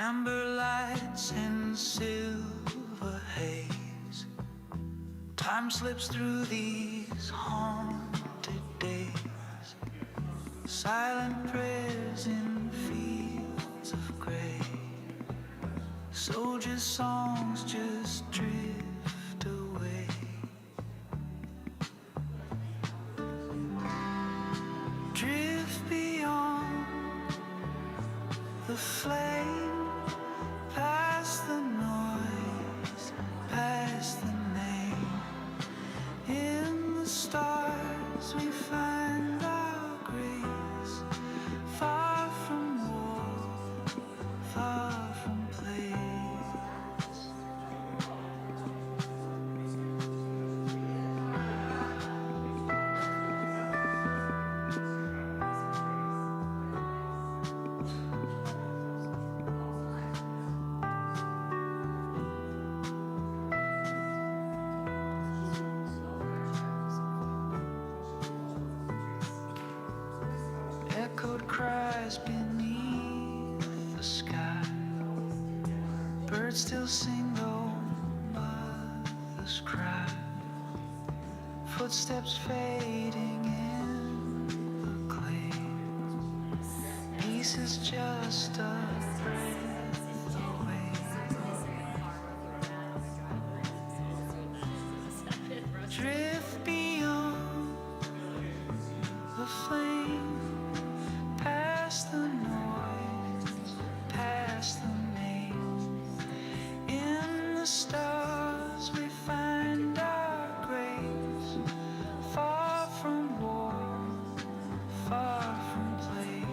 amber lights and silver haze. Time slips through these haunted days, silent prayers in fields of gray. Soldiers' songs just drift away. Drift beyond the flame, past the noise, past the name. In the stars we find our grace, far from war, far from place. Echoed cries beneath the sky. Birds still sing though mothers cry. Footsteps fading in the clay. Peace is just a breath away. Drift beyond the flame, past the noise, past the name. In the stars we find our grace, far from war, far from place.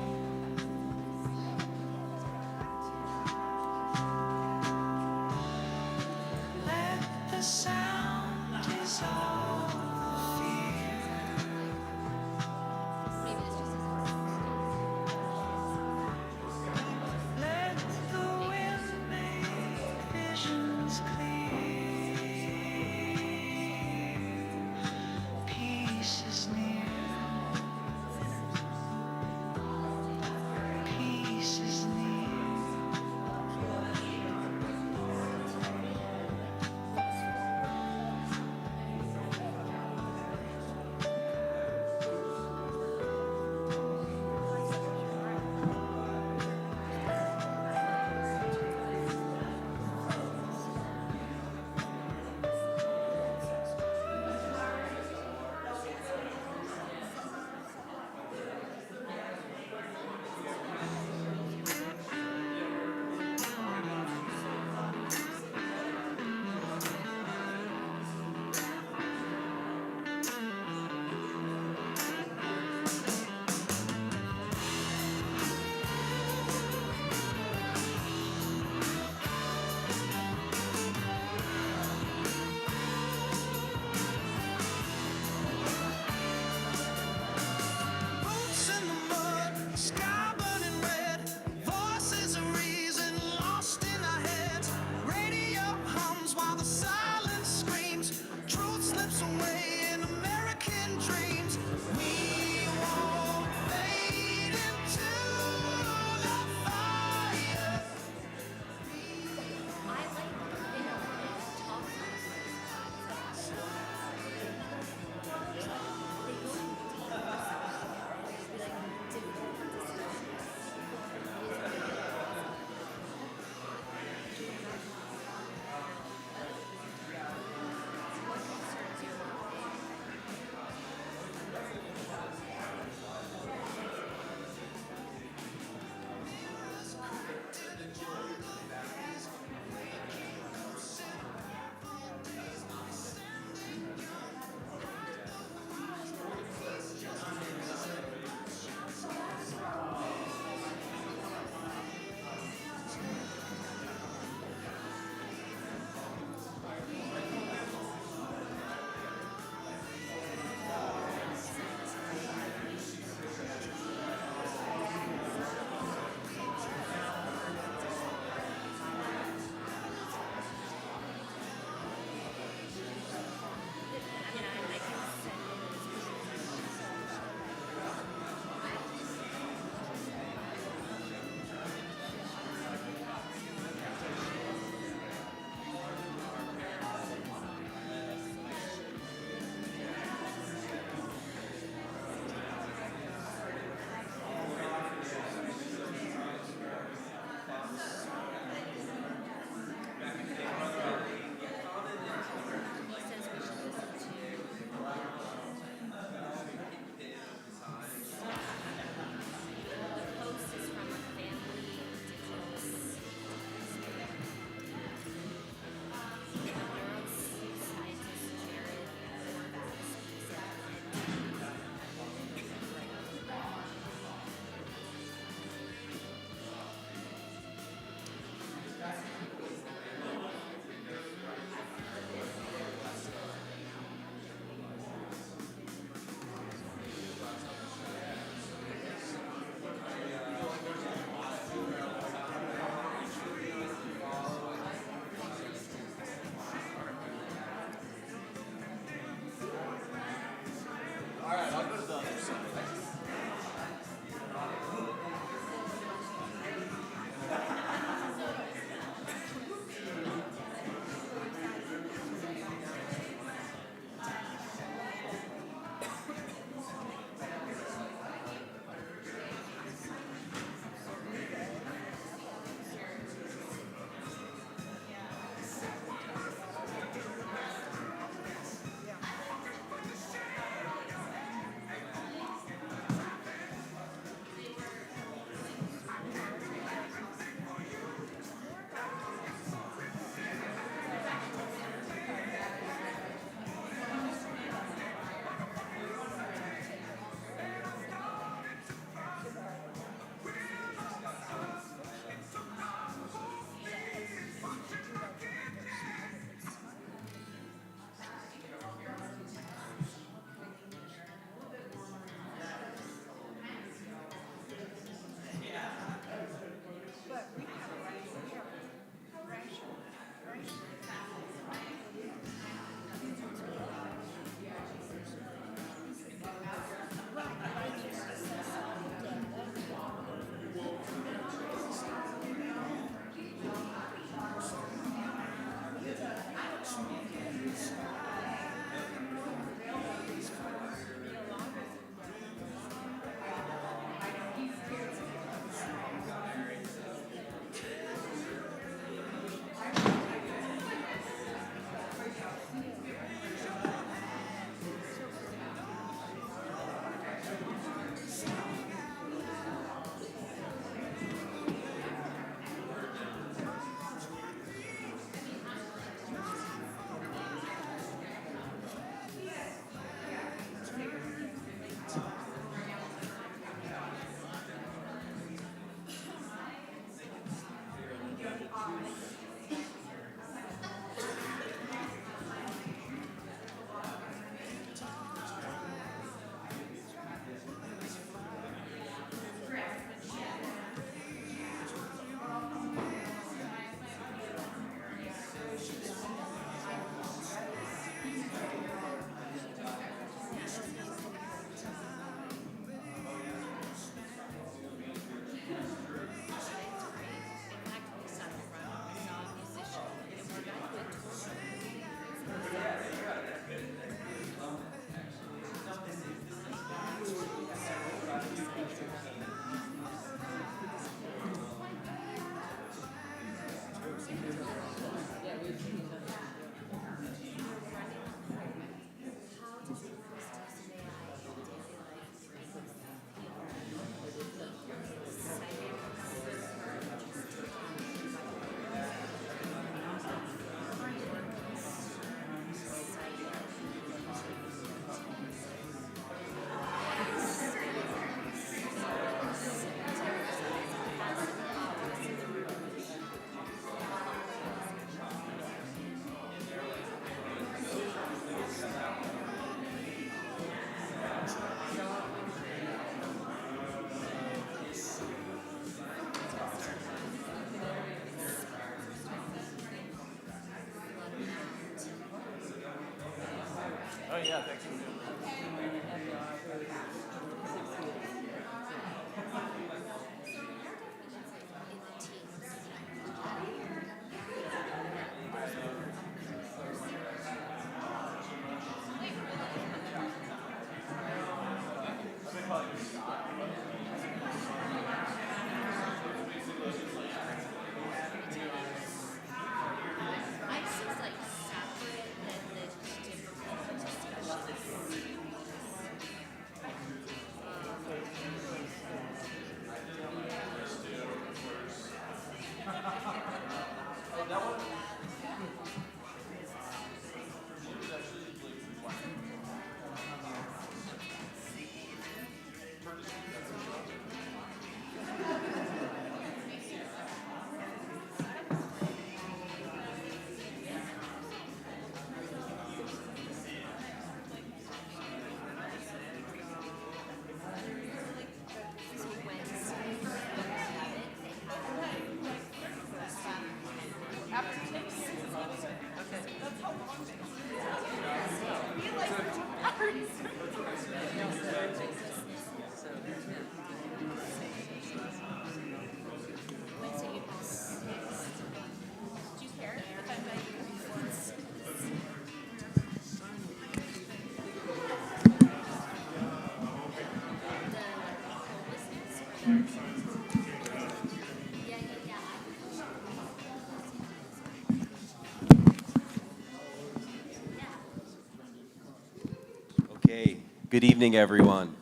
Okay, good evening, everyone,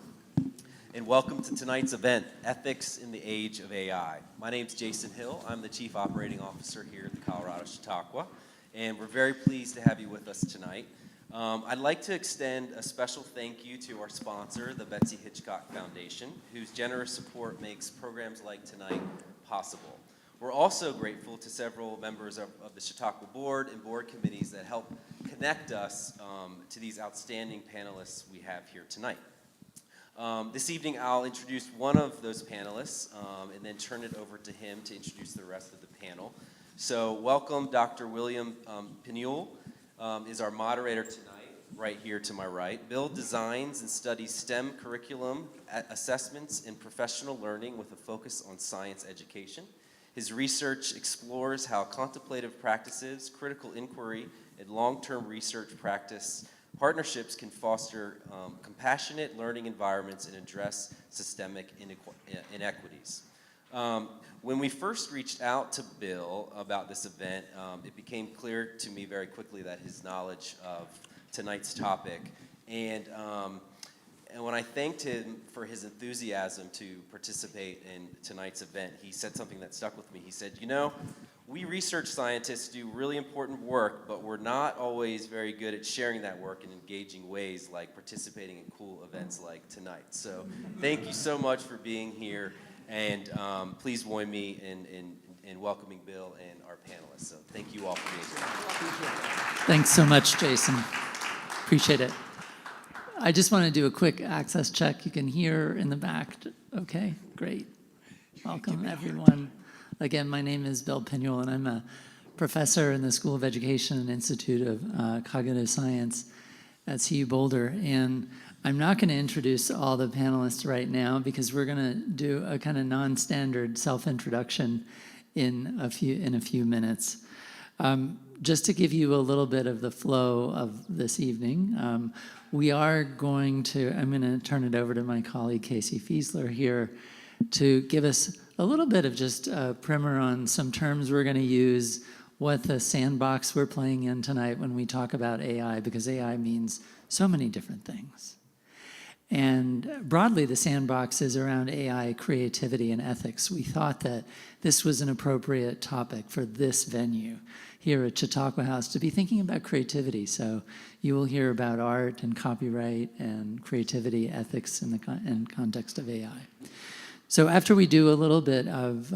and welcome to tonight's event, Ethics in the Age of AI. My name's Jason Hill. I'm the Chief Operating Officer here at the Colorado Chautauqua, and we're very pleased to have you with us tonight. I'd like to extend a special thank you to our sponsor, the Betsy Hitchcock Foundation, whose generous support makes programs like tonight possible. We're also grateful to several members of the Chautauqua Board and board committees that help connect us to these outstanding panelists we have here tonight. This evening, I'll introduce one of those panelists and then turn it over to him to introduce the rest of the panel. So welcome, Dr. William Peneuel is our moderator tonight, right here to my right. Bill designs and studies STEM curriculum, assessments, and professional learning with a focus on science education. His research explores how contemplative practices, critical inquiry, and long-term research practice partnerships can foster compassionate learning environments and address systemic inequities. When we first reached out to Bill about this event, it became clear to me very quickly that his knowledge of tonight's topic, and when I thanked him for his enthusiasm to participate in tonight's event, he said something that stuck with me. He said, you know, we research scientists do really important work, but we're not always very good at sharing that work in engaging ways like participating in cool events like tonight. So thank you so much for being here, and please join me in welcoming Bill and our panelists. So thank you all for being here. Thanks so much, Jason. Appreciate it. I just want to do a quick access check. You can hear in the back. Okay, great. Welcome, everyone. Again, my name is Bill Peneuel, and I'm a professor in the School of Education and Institute of Cognitive Science at CU Boulder. And I'm not going to introduce all the panelists right now because we're going to do a kind of non-standard self-introduction in a few minutes. Just to give you a little bit of the flow of this evening, we are going to, I'm going to turn it over to my colleague Casey Fiesler here to give us a little bit of just a primer on some terms we're going to use, what the sandbox we're playing in tonight when we talk about AI, because AI means so many different things. And broadly, the sandbox is around AI creativity and ethics. We thought that this was an appropriate topic for this venue here at Chautauqua House to be thinking about creativity. So you will hear about art and copyright and creativity, ethics in the context of AI. So after we do a little bit of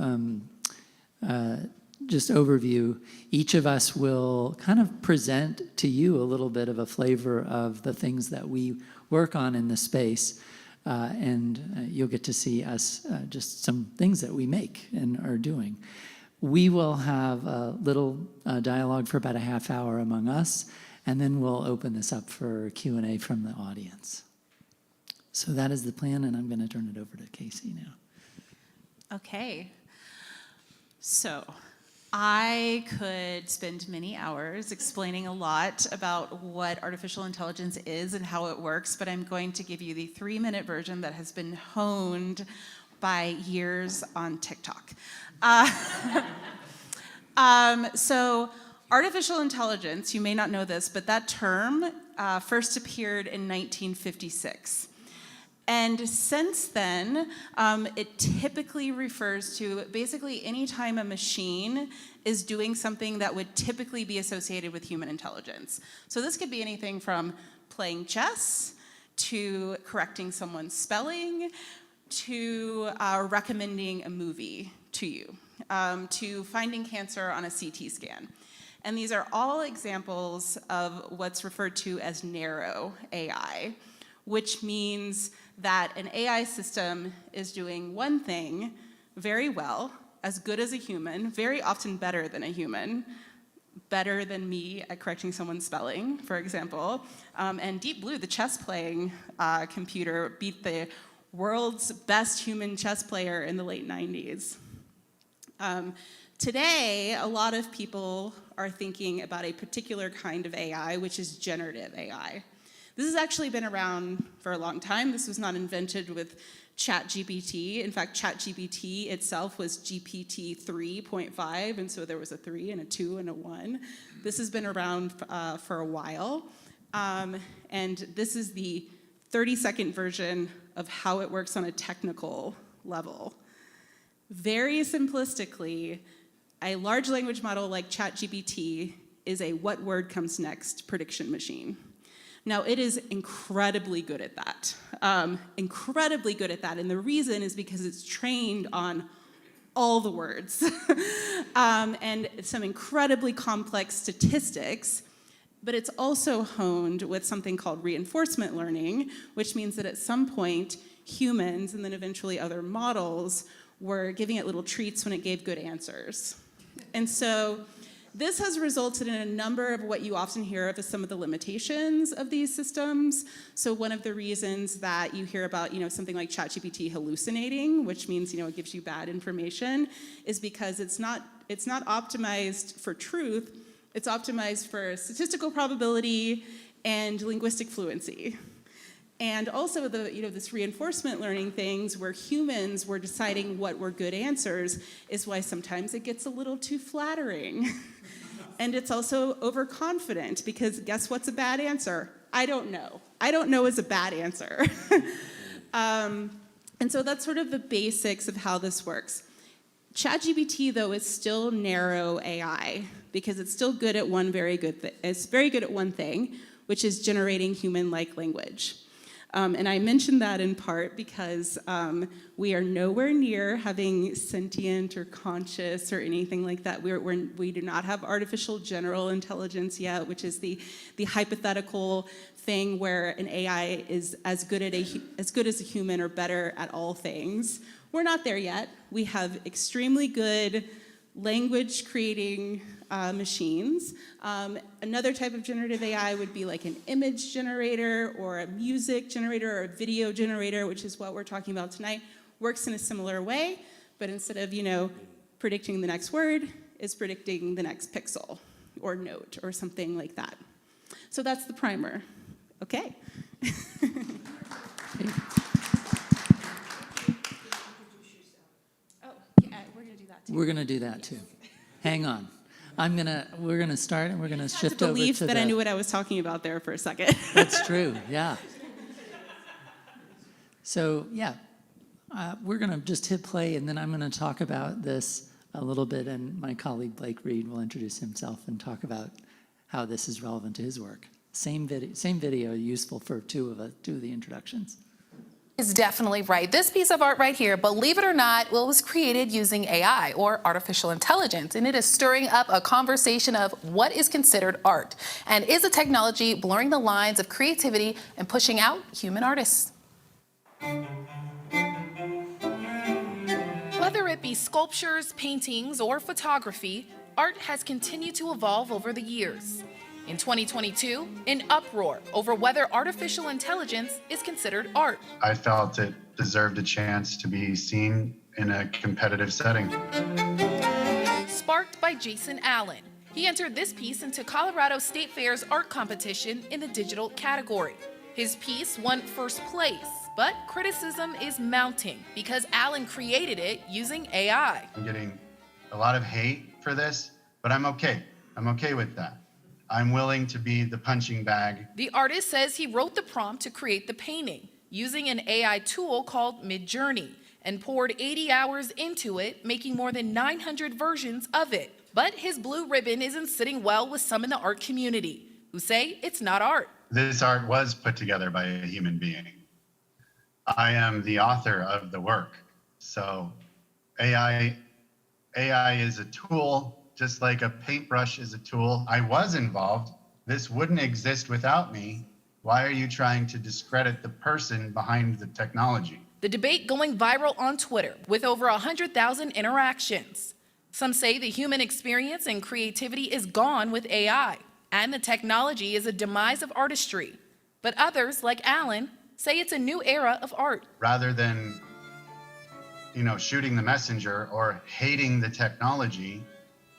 just overview, each of us will kind of present to you a little bit of a flavor of the things that we work on in the space, and you'll get to see us just some things that we make and are doing. We will have a little dialogue for about a half hour among us, And then we'll open this up for Q&A from the audience. So that is the plan, and I'm going to turn it over to Casey now. Okay. So I could spend many hours explaining a lot about what artificial intelligence is and how it works, but I'm going to give you the 3-minute version that has been honed by years on TikTok. So artificial intelligence, you may not know this, but that term first appeared in 1956. And since then, it typically refers to basically any time a machine is doing something that would typically be associated with human intelligence. So this could be anything from playing chess, to correcting someone's spelling, to recommending a movie to you, to finding cancer on a CT scan. And these are all examples of what's referred to as narrow AI, which means that an AI system is doing one thing very well, as good as a human, very often better than a human, better than me at correcting someone's spelling, for example. And Deep Blue, the chess playing computer, beat the world's best human chess player in the late 90s. Today, a lot of people are thinking about a particular kind of AI, which is generative AI. This has actually been around for a long time. This was not invented with ChatGPT. In fact, ChatGPT itself was GPT 3.5, and so there was a 3 and a 2 and a 1. This has been around for a while, and this is the 30-second version of how it works on a technical level. Very simplistically, a large language model like ChatGPT is a what word comes next prediction machine. Now, it is incredibly good at that, incredibly good at that, and the reason is because it's trained on all the words and some incredibly complex statistics, but it's also honed with something called reinforcement learning, which means that at some point, humans and then eventually other models were giving it little treats when it gave good answers. And so this has resulted in a number of what you often hear of as some of the limitations of these systems. So one of the reasons that you hear about, something like ChatGPT hallucinating, which means, it gives you bad information, is because it's not optimized for truth. It's optimized for statistical probability and linguistic fluency. And also this reinforcement learning things where humans were deciding what were good answers is why sometimes it gets a little too flattering. And it's also overconfident because guess what's a bad answer? I don't know. I don't know is a bad answer. And so that's sort of the basics of how this works. ChatGPT, though, is still narrow AI because it's still good at it's very good at one thing, which is generating human-like language. And I mentioned that in part because we are nowhere near having sentient or conscious or anything like that. We do not have artificial general intelligence yet, which is the hypothetical thing where an AI is as good as a human or better at all things. We're not there yet. We have extremely good language creating machines. Another type of generative AI would be like an image generator or a music generator or a video generator, which is what we're talking about tonight. Works in a similar way, but instead of, predicting the next word, is predicting the next pixel or note or something like that. So that's the primer. Okay. We're going to do that too. Hang on. We're gonna start and we're gonna shift over to believe that I knew what I was talking about there for a second. That's true, yeah. So yeah, we're gonna just hit play and then I'm gonna talk about this a little bit and my colleague Blake Reid will introduce himself and talk about how this is relevant to his work. Same video useful for two of the introductions. Is definitely right. This piece of art right here, believe it or not, it was created using AI or artificial intelligence, and it is stirring up a conversation of what is considered art, and is a technology blurring the lines of creativity and pushing out human artists. Whether it be sculptures, paintings, or photography, art has continued to evolve over the years. In 2022, an uproar over whether artificial intelligence is considered art. I felt it deserved a chance to be seen in a competitive setting. Sparked by Jason Allen. He entered this piece into Colorado State Fair's art competition in the digital category. His piece won first place, but criticism is mounting because Allen created it using AI. I'm getting a lot of hate for this, but I'm okay. I'm okay with that. I'm willing to be the punching bag. The artist says he wrote the prompt to create the painting using an AI tool called Midjourney and poured 80 hours into it, making more than 900 versions of it. But his blue ribbon isn't sitting well with some in the art community who say it's not art. This art was put together by a human being. I am the author of the work. So AI is a tool, just like a paintbrush is a tool. I was involved. This wouldn't exist without me. Why are you trying to discredit the person behind the technology? The debate going viral on Twitter with over 100,000 interactions. Some say the human experience and creativity is gone with AI, and the technology is a demise of artistry. But others, like Allen, say it's a new era of art. Rather than, shooting the messenger or hating the technology,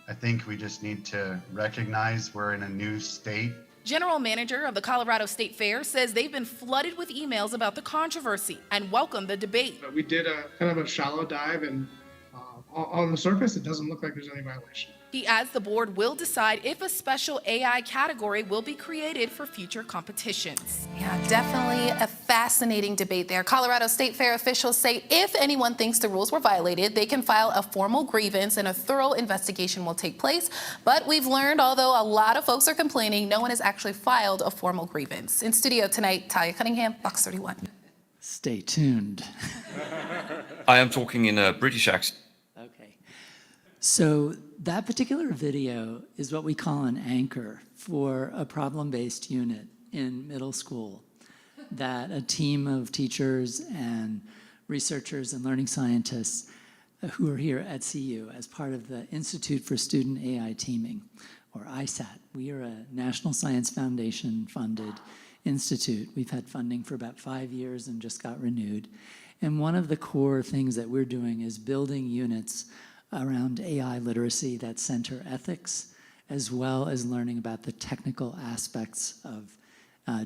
I think we just need to recognize we're in a new state. General Manager of the Colorado State Fair says they've been flooded with emails about the controversy and welcome the debate. We did a kind of a shallow dive, and on the surface, it doesn't look like there's any violation. He adds the board will decide if a special AI category will be created for future competitions. Yeah, definitely a fascinating debate there. Colorado State Fair officials say if anyone thinks the rules were violated, they can file a formal grievance and a thorough investigation will take place. But we've learned, although a lot of folks are complaining, no one has actually filed a formal grievance. In studio tonight, Talia Cunningham, Box 31. Stay tuned. I am talking in a British accent. Okay. So that particular video is what we call an anchor for a problem-based unit in middle school that a team of teachers and researchers and learning scientists who are here at CU as part of the Institute for Student AI Teaming, or ISAT. We are a National Science Foundation funded institute. We've had funding for about 5 years and just got renewed. And one of the core things that we're doing is building units around AI literacy that center ethics, as well as learning about the technical aspects of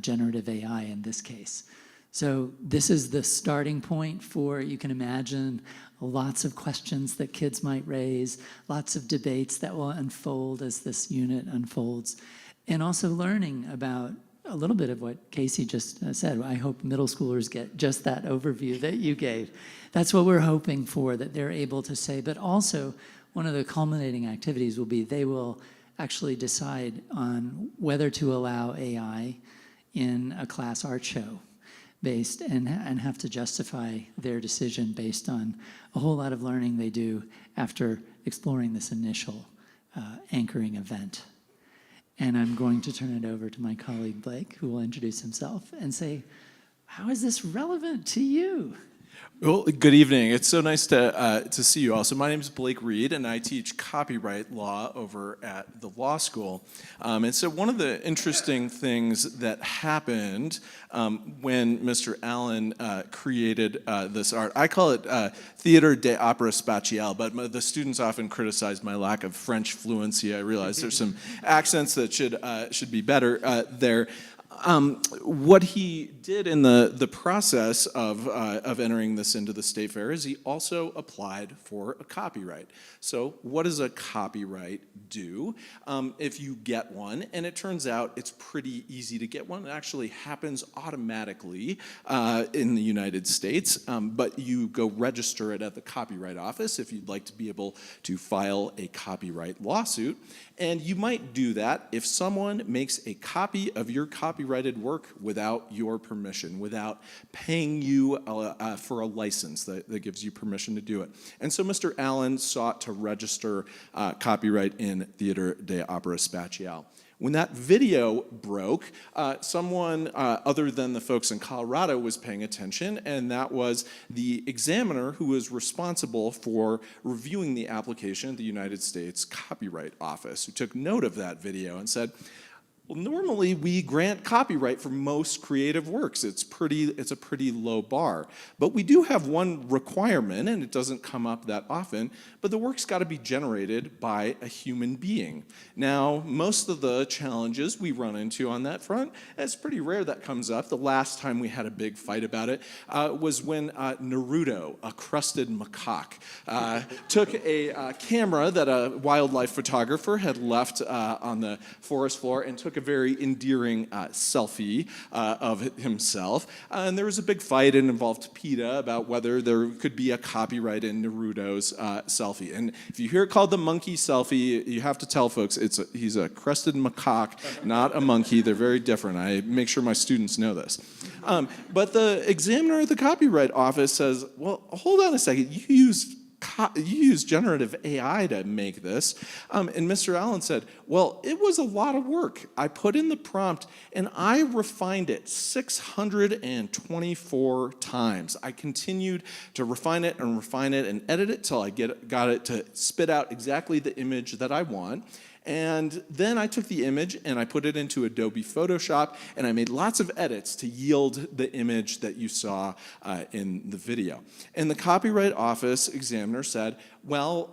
generative AI in this case. So this is the starting point for, you can imagine, lots of questions that kids might raise, lots of debates that will unfold as this unit unfolds, and also learning about a little bit of what Casey just said. I hope middle schoolers get just that overview that you gave. That's what we're hoping for, that they're able to say, but also one of the culminating activities will be they will actually decide on whether to allow AI in a class art show based and have to justify their decision based on a whole lot of learning they do after exploring this initial anchoring event. And I'm going to turn it over to my colleague Blake, who will introduce himself and say, how is this relevant to you? Well, good evening. It's so nice to see you all. So my name is Blake Reid, and I teach copyright law over at the law school. And so one of the interesting things that happened when Mr. Allen created this art, I call it theater de opera spatiale, but the students often criticize my lack of French fluency. I realize there's some accents that should be better there. What he did in the process of entering this into the state fair is he also applied for a copyright. So what does a copyright do if you get one? And it turns out it's pretty easy to get one. It actually happens automatically in the United States, but you go register it at the Copyright Office if you'd like to be able to file a copyright lawsuit. And you might do that if someone makes a copy of your copyrighted work without your permission, without paying you for a license that gives you permission to do it. And so Mr. Allen sought to register copyright in Theater de Opera Spatiale. When that video broke, someone other than the folks in Colorado was paying attention, and that was the examiner who was responsible for reviewing the application at the United States Copyright Office, who took note of that video and said, Well, normally we grant copyright for most creative works. It's a pretty low bar. But we do have one requirement, and it doesn't come up that often, but the work's got to be generated by a human being. Now, most of the challenges we run into on that front, it's pretty rare that comes up. The last time we had a big fight about it was when Naruto, a crusted macaque, took a camera that a wildlife photographer had left on the forest floor and took a very endearing selfie of himself. And there was a big fight. It involved PETA about whether there could be a copyright in Naruto's selfie. And if you hear it called the monkey selfie, you have to tell folks he's a crested macaque, not a monkey. They're very different. I make sure my students know this. But the examiner at the Copyright Office says, well, hold on a second. You use generative AI to make this. And Mr. Allen said, well, it was a lot of work. I put in the prompt and I refined it 624 times. I continued to refine it and edit it till I got it to spit out exactly the image that I want. And then I took the image and I put it into Adobe Photoshop and I made lots of edits to yield the image that you saw in the video. And the Copyright Office examiner said, well,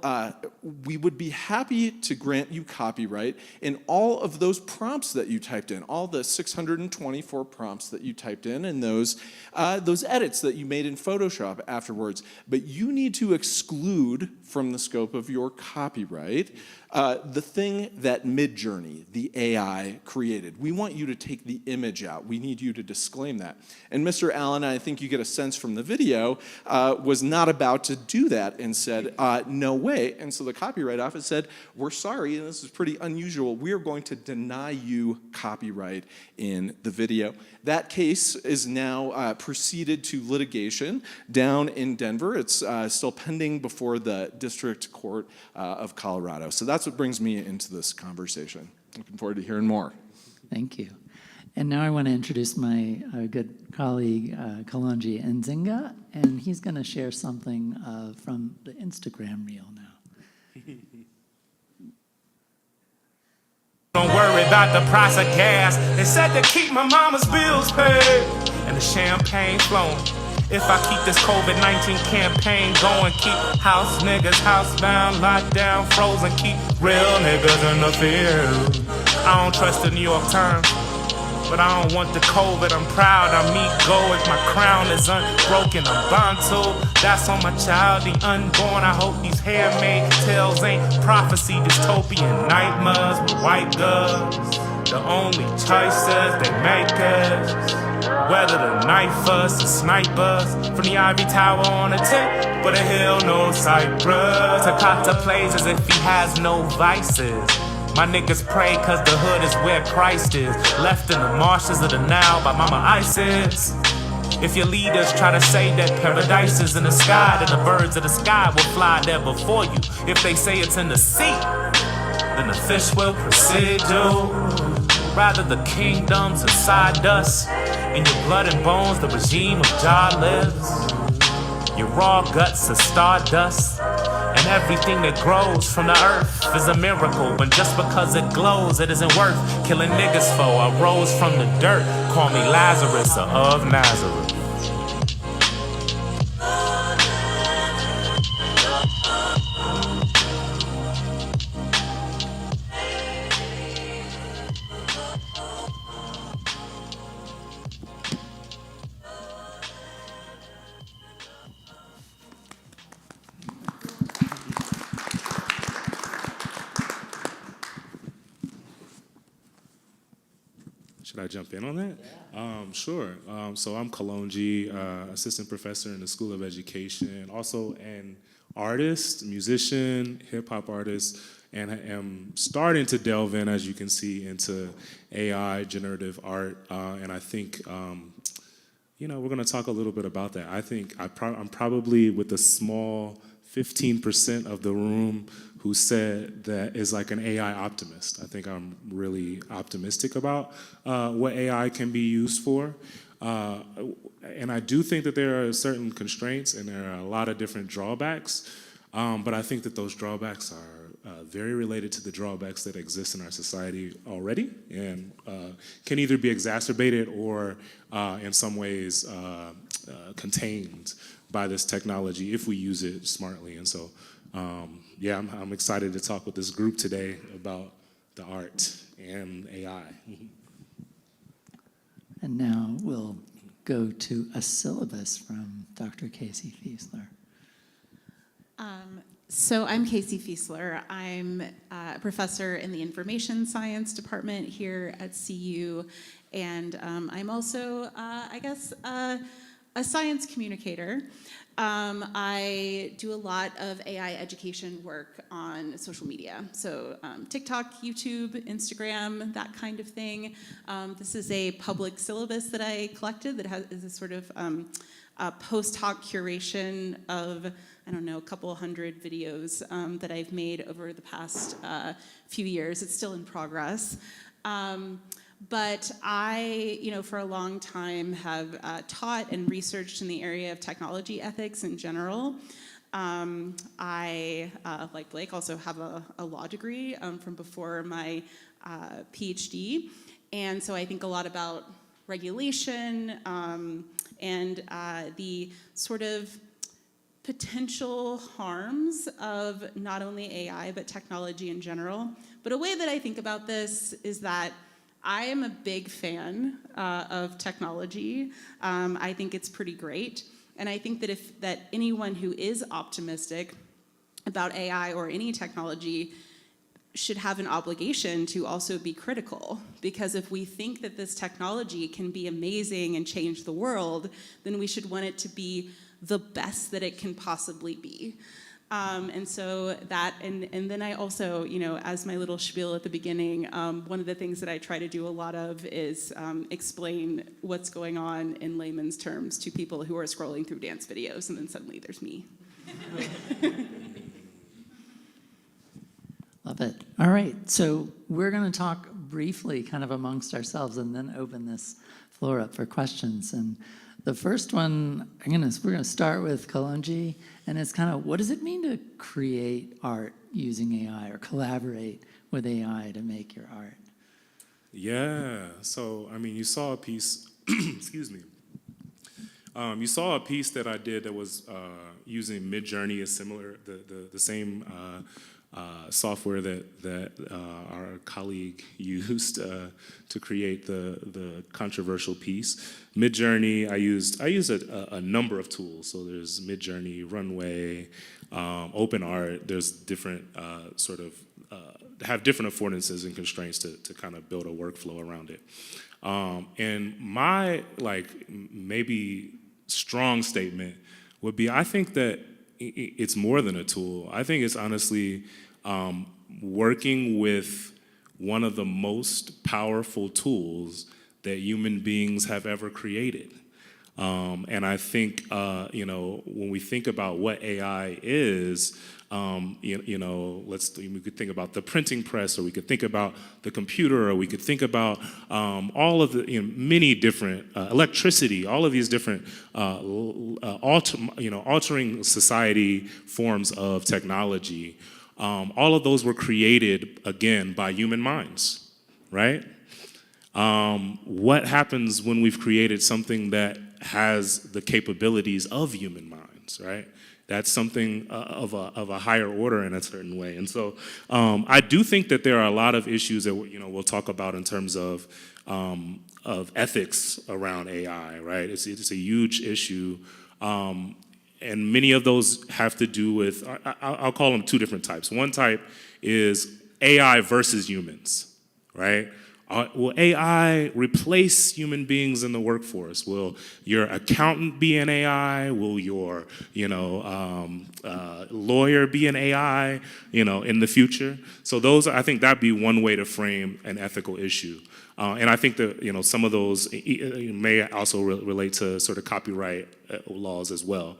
we would be happy to grant you copyright in all of those prompts that you typed in, all the 624 prompts that you typed in and those edits that you made in Photoshop afterwards. But you need to exclude from the scope of your copyright the thing that Midjourney, the AI, created. We want you to take the image out. We need you to disclaim that. And Mr. Allen, I think you get a sense from the video, was not about to do that and said, no way. And so the Copyright Office said, we're sorry, and this is pretty unusual. We are going to deny you copyright in the video. That case is now proceeded to litigation down in Denver. It's still pending before the District Court of Colorado. So that's what brings me into this conversation. Looking forward to hearing more. Thank you. And now I want to introduce my good colleague, Kalonji Nzinga, and he's going to share something from the Instagram reel now. Don't worry about the price of gas. They said to keep my mama's bills paid and the champagne flowing. If I keep this COVID-19 campaign going, keep house niggas housebound, locked down, frozen, keep real niggas in the field. I don't trust the New York Times, but I don't want the COVID. I'm proud I'm egoic, my crown is unbroken. I'm Bantu, that's on my child, the unborn. I hope these handmade tales ain't prophecy, dystopian nightmares with white girls. The only choices they make us whether to knife us or snipe us from the ivory tower on a tent, but a hill no Cyprus. Takata plays as if he has no vices. My niggas pray cause the hood is where Christ is. Left in the marshes of the Nile by Mama Isis. If your leaders try to say that paradise is in the sky, then the birds of the sky will fly there before you. If they say it's in the sea, then the fish will precede you. Rather the kingdoms inside us. In your blood and bones, the regime of Jah lives. Your raw guts are stardust. And everything that grows from the earth is a miracle. But just because it glows, it isn't worth killing niggas for. I rose from the dirt, call me Lazarus or of Nazareth. Should I jump in on that? Yeah. Sure. So I'm Kalonji, assistant professor in the School of Education, also an artist, musician, hip-hop artist, and I am starting to delve in, as you can see, into AI, generative art, and I think, we're going to talk a little bit about that. I think I'm probably with the small 15% of the room who said that is like an AI optimist. I think I'm really optimistic about what AI can be used for. And I do think that there are certain constraints and there are a lot of different drawbacks, but I think that those drawbacks are very related to the drawbacks that exist in our society already, and can either be exacerbated or in some ways contained by this technology if we use it smartly. And so, yeah, I'm excited to talk with this group today about the art and AI. And now we'll go to a syllabus from Dr. Casey Fiesler. So I'm Casey Fiesler. I'm a professor in the Information Science Department here at CU, and I'm also, I guess, a science communicator. I do a lot of AI education work on social media, so TikTok, YouTube, Instagram, that kind of thing. This is a public syllabus that I collected that is a sort of a post hoc curation of, I don't know, a couple hundred videos that I've made over the past few years. It's still in progress. But I, for a long time have taught and researched in the area of technology ethics in general. I, like Blake, also have a law degree from before my PhD. And so I think a lot about regulation and the sort of potential harms of not only AI, but technology in general. But a way that I think about this is that I am a big fan of technology. I think it's pretty great. And I think that anyone who is optimistic about AI or any technology should have an obligation to also be critical. Because if we think that this technology can be amazing and change the world, then we should want it to be the best that it can possibly be. And so that, and then I also, as my little spiel at the beginning, one of the things that I try to do a lot of is explain what's going on in layman's terms to people who are scrolling through dance videos, and then suddenly there's me. Love it. All right, so we're going to talk briefly kind of amongst ourselves and then open this floor up for questions. And the first one, we're going to start with Kalonji, and it's kind of, what does it mean to create art using AI or collaborate with AI to make your art? Yeah, so, you saw a piece, excuse me. You saw a piece that I did that was using Midjourney, the same software that our colleague used to create the controversial piece. Midjourney, I used a number of tools. So there's Midjourney, Runway, OpenArt. There's different have different affordances and constraints to kind of build a workflow around it. And my maybe strong statement would be, I think that it's more than a tool. I think it's honestly working with one of the most powerful tools that human beings have ever created. And I think, when we think about what AI is, we could think about the printing press, or we could think about the computer, or we could think about all of the many different electricity, all of these different altering society forms of technology. All of those were created again by human minds, right? What happens when we've created something that has the capabilities of human minds, right? That's something of a higher order in a certain way. And so I do think that there are a lot of issues that we'll talk about in terms of ethics around AI, right? It's a huge issue. And many of those have to do with, I'll call them two different types. One type is AI versus humans, right? Will AI replace human beings in the workforce? Will your accountant be an AI? Will your, lawyer be an AI, in the future? So I think that'd be one way to frame an ethical issue. And I think that, some of those may also relate to sort of copyright laws as well.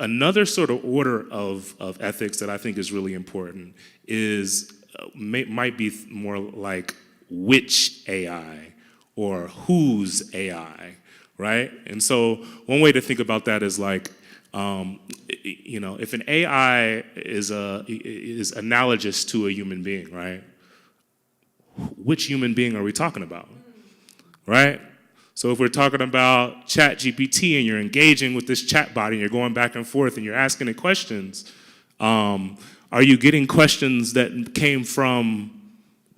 Another sort of order of ethics that I think is really important is might be more like which AI or whose AI, right? And so one way to think about that is like, If an AI is analogous to a human being, right? Which human being are we talking about, right? So if we're talking about ChatGPT and you're engaging with this chatbot and you're going back and forth and you're asking it questions, are you getting questions that came from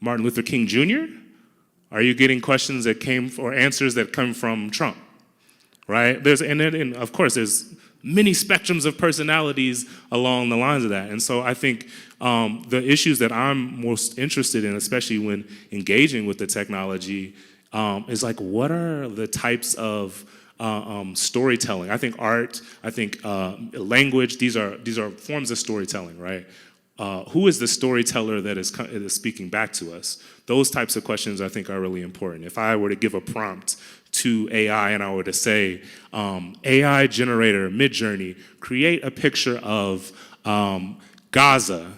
Martin Luther King Jr.? Are you getting questions that or answers that come from Trump, right? And of course, there's many spectrums of personalities along the lines of that. And so I think the issues that I'm most interested in, especially when engaging with the technology, is like, what are the types of storytelling? I think art, I think language, these are forms of storytelling, right? Who is the storyteller that is speaking back to us? Those types of questions I think are really important. If I were to give a prompt to AI and I were to say, AI generator, Midjourney, create a picture of Gaza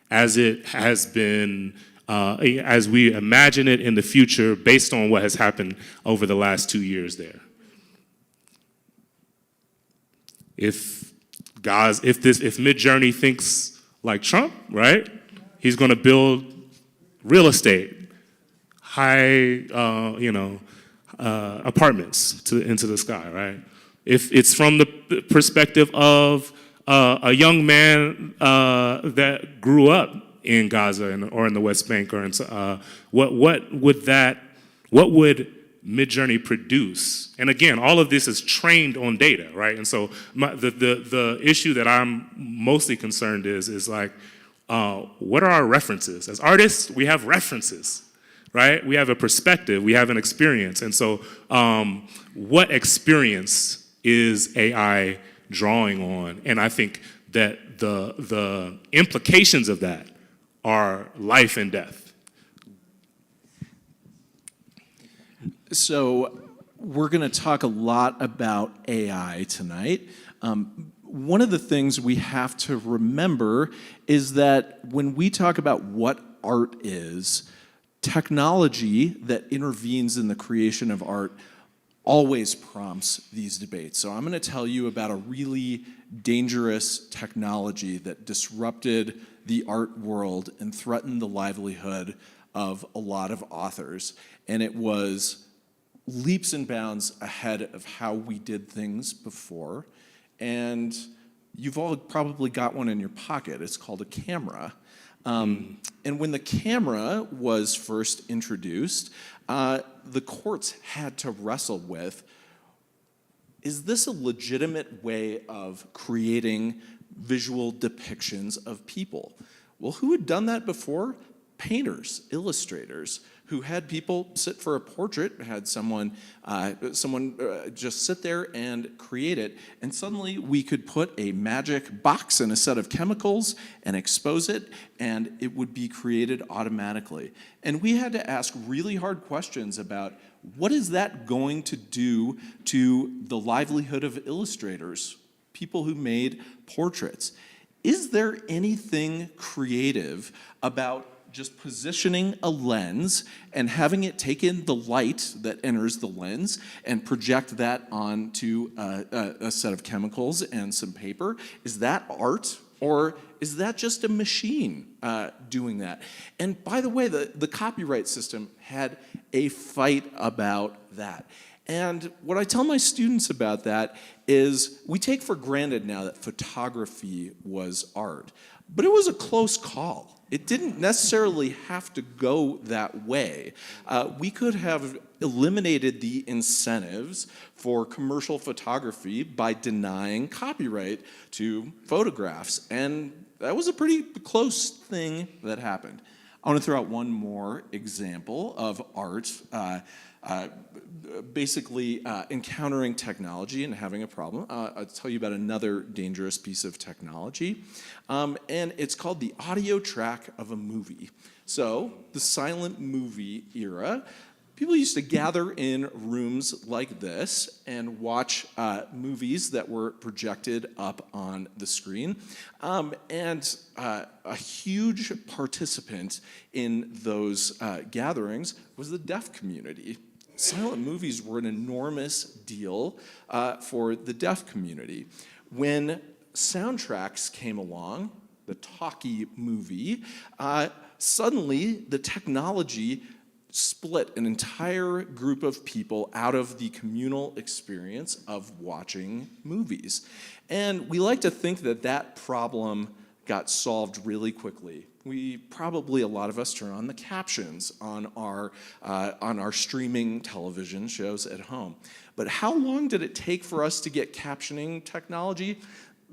as it has been, as we imagine it in the future based on what has happened over the last 2 years there. If Midjourney thinks like Trump, right? He's going to build real estate, high, apartments into the sky, right? If it's from the perspective of a young man that grew up in Gaza or in the West Bank, or what would Midjourney produce? And again, all of this is trained on data, right? And so the issue that I'm mostly concerned is like, what are our references? As artists, we have references, right? We have a perspective, we have an experience. And so what experience is AI drawing on? And I think that the implications of that are life and death. So we're going to talk a lot about AI tonight. One of the things we have to remember is that when we talk about what art is, technology that intervenes in the creation of art always prompts these debates. So I'm going to tell you about a really dangerous technology that disrupted the art world and threatened the livelihood of a lot of authors. And it was leaps and bounds ahead of how we did things before. And you've all probably got one in your pocket. It's called a camera. And when the camera was first introduced, the courts had to wrestle with, is this a legitimate way of creating visual depictions of people? Well, who had done that before? Painters, illustrators, who had people sit for a portrait, had someone just sit there and create it, and suddenly we could put a magic box in a set of chemicals and expose it, and it would be created automatically. And we had to ask really hard questions about, what is that going to do to the livelihood of illustrators, people who made portraits? Is there anything creative about just positioning a lens and having it take in the light that enters the lens and project that onto a set of chemicals and some paper? Is that art, or is that just a machine doing that? And by the way, the copyright system had a fight about that. And what I tell my students about that is, we take for granted now that photography was art, but it was a close call. It didn't necessarily have to go that way. We could have eliminated the incentives for commercial photography by denying copyright to photographs, and that was a pretty close thing that happened. I want to throw out one more example of art, basically encountering technology and having a problem. I'll tell you about another dangerous piece of technology, and it's called the audio track of a movie. So the silent movie era, people used to gather in rooms like this and watch movies that were projected up on the screen. And a huge participant in those gatherings was the deaf community. silent movies were an enormous deal for the deaf community. When soundtracks came along, the talkie movie, suddenly the technology split an entire group of people out of the communal experience of watching movies. And we like to think that that problem got solved really quickly. A lot of us turn on the captions on our streaming television shows at home. But how long did it take for us to get captioning technology?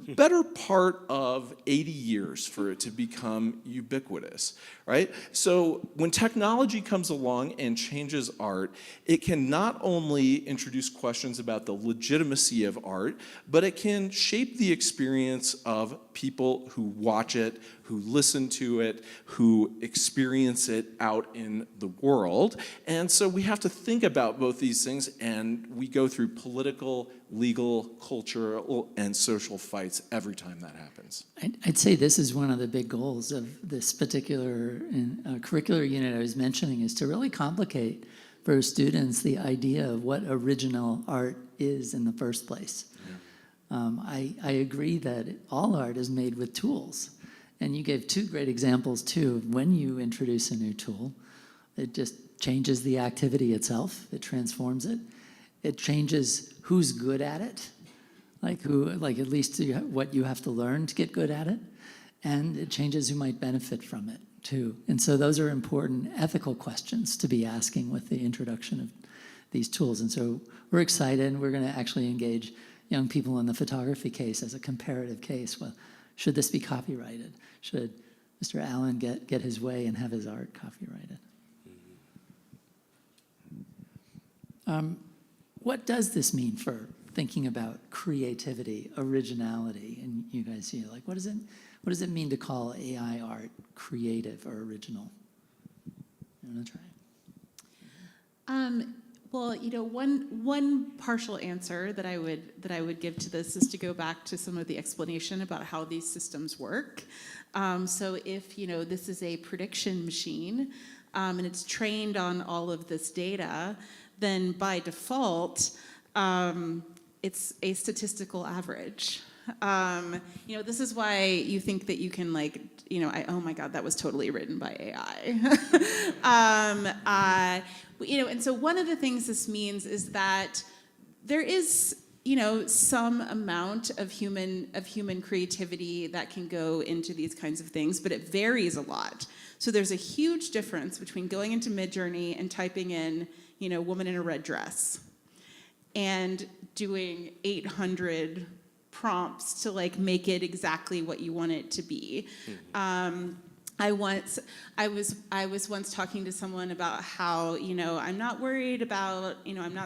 Better part of 80 years for it to become ubiquitous, right? So when technology comes along and changes art, it can not only introduce questions about the legitimacy of art, but it can shape the experience of people who watch it, who listen to it, who experience it out in the world. And so we have to think about both these things, and we go through political, legal, cultural, and social fights every time that happens. I'd say this is one of the big goals of this particular curricular unit I was mentioning, is to really complicate for students the idea of what original art is in the first place. I agree that all art is made with tools. And you gave two great examples, too, of when you introduce a new tool, it just changes the activity itself, it transforms it, it changes who's good at it, like at least what you have to learn to get good at it, and it changes who might benefit from it, too. And so those are important ethical questions to be asking with the introduction of these tools. And so we're excited, and we're going to actually engage young people in the photography case as a comparative case. Well, should this be copyrighted? Should Mr. Allen get his way and have his art copyrighted? What does this mean for thinking about creativity, originality? And you guys see, like, what does it mean to call AI art creative or original? You want to try? Well, one partial answer that I would give to this is to go back to some of the explanation about how these systems work. So if this is a prediction machine and it's trained on all of this data, then by default it's a statistical average. This is why you think that you can oh my God, that was totally written by AI. And so one of the things this means is that there is, some amount of human creativity that can go into these kinds of things, but it varies a lot. So there's a huge difference between going into Midjourney and typing in, woman in a red dress, and doing 800 prompts to make it exactly what you want it to be. I was once talking to someone about how, I'm not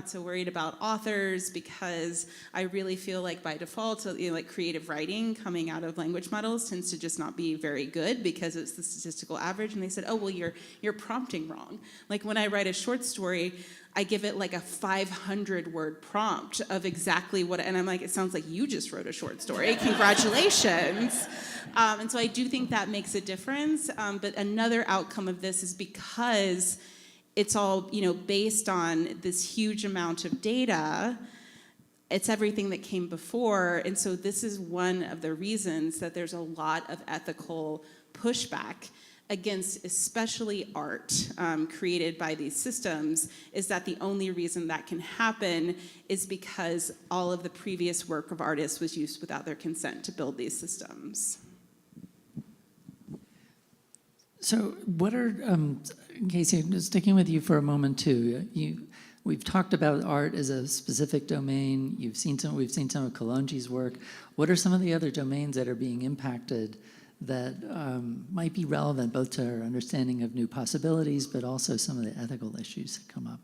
so worried about authors, because I really feel like by default, creative writing coming out of language models tends to just not be very good because it's the statistical average. And they said, oh, well, you're prompting wrong. Like when I write a short story, I give it a 500-word prompt of exactly what, and I'm like, it sounds like you just wrote a short story. Congratulations. And so I do think that makes a difference. But another outcome of this is because it's all, based on this huge amount of data, it's everything that came before. And so this is one of the reasons that there's a lot of ethical pushback against especially art created by these systems, is that the only reason that can happen is because all of the previous work of artists was used without their consent to build these systems. So what are, Casey, sticking with you for a moment too, we've talked about art as a specific domain. We've seen some of Kalonji's work. What are some of the other domains that are being impacted that might be relevant both to our understanding of new possibilities, but also some of the ethical issues that come up?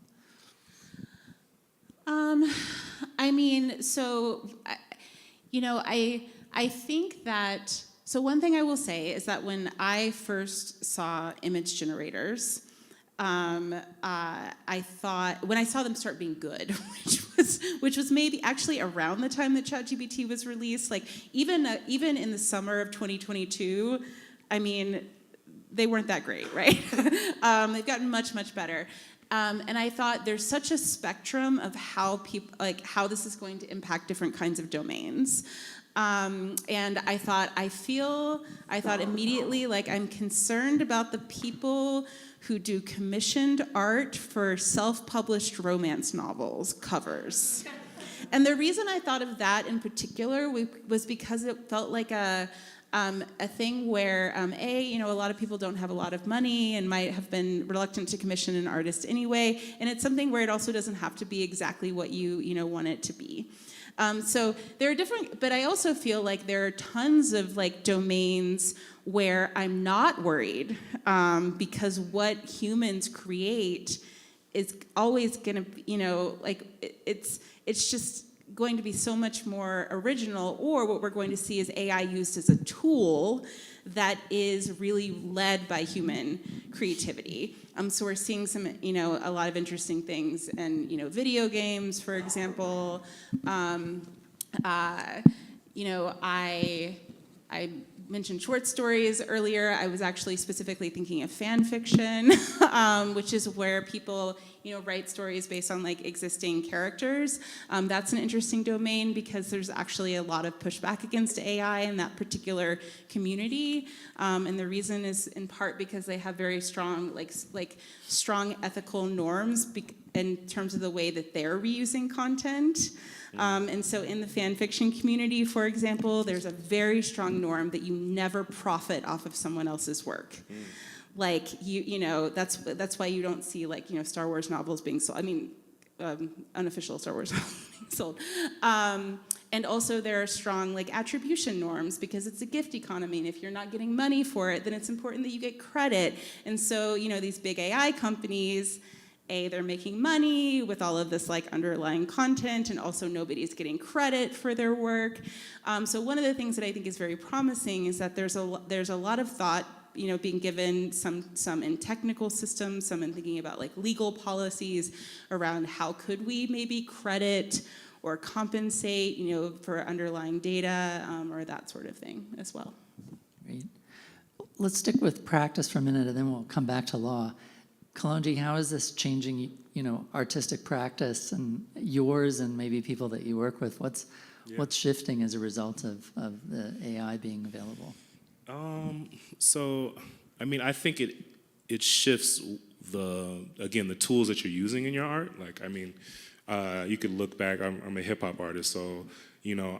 I think that, so one thing I will say is that when I first saw image generators, I thought, when I saw them start being good, which was maybe actually around the time that ChatGPT was released, even in the summer of 2022, they weren't that great, right? They've gotten much, much better. And I thought there's such a spectrum of how people, like how this is going to impact different kinds of domains. And I thought immediately, like, I'm concerned about the people who do commissioned art for self-published romance novels covers. And the reason I thought of that in particular was because it felt like a thing where, a lot of people don't have a lot of money and might have been reluctant to commission an artist anyway, and it's something where it also doesn't have to be exactly what you want it to be. So there are different, but I also feel like there are tons of like domains where I'm not worried, because what humans create is always gonna, it's just going to be so much more original, or what we're going to see is AI used as a tool that is really led by human creativity. So we're seeing some, a lot of interesting things in, video games, for example. I mentioned short stories earlier. I was actually specifically thinking of fan fiction, which is where people, write stories based on like existing characters. That's an interesting domain because there's actually a lot of pushback against AI in that particular community. And the reason is in part because they have very strong, strong ethical norms in terms of the way that they're reusing content. And so in the fan fiction community, for example, there's a very strong norm that you never profit off of someone else's work. Like, that's why you don't see, Star Wars novels being sold. Unofficial Star Wars novels being sold. And also there are strong, attribution norms because it's a gift economy. And if you're not getting money for it, then it's important that you get credit. And so, these big AI companies, they're making money with all of this underlying content, and also nobody's getting credit for their work. So one of the things that I think is very promising is that there's a lot of thought, being given, some in technical systems, some in thinking about legal policies around how could we maybe credit or compensate, for underlying data, or that sort of thing as well. Great. Let's stick with practice for a minute, and then we'll come back to law. Kalonji, how is this changing, artistic practice and yours and maybe people that you work with? What's shifting as a result of the AI being available? I think it shifts the tools that you're using in your art. You could look back, I'm a hip hop artist, so,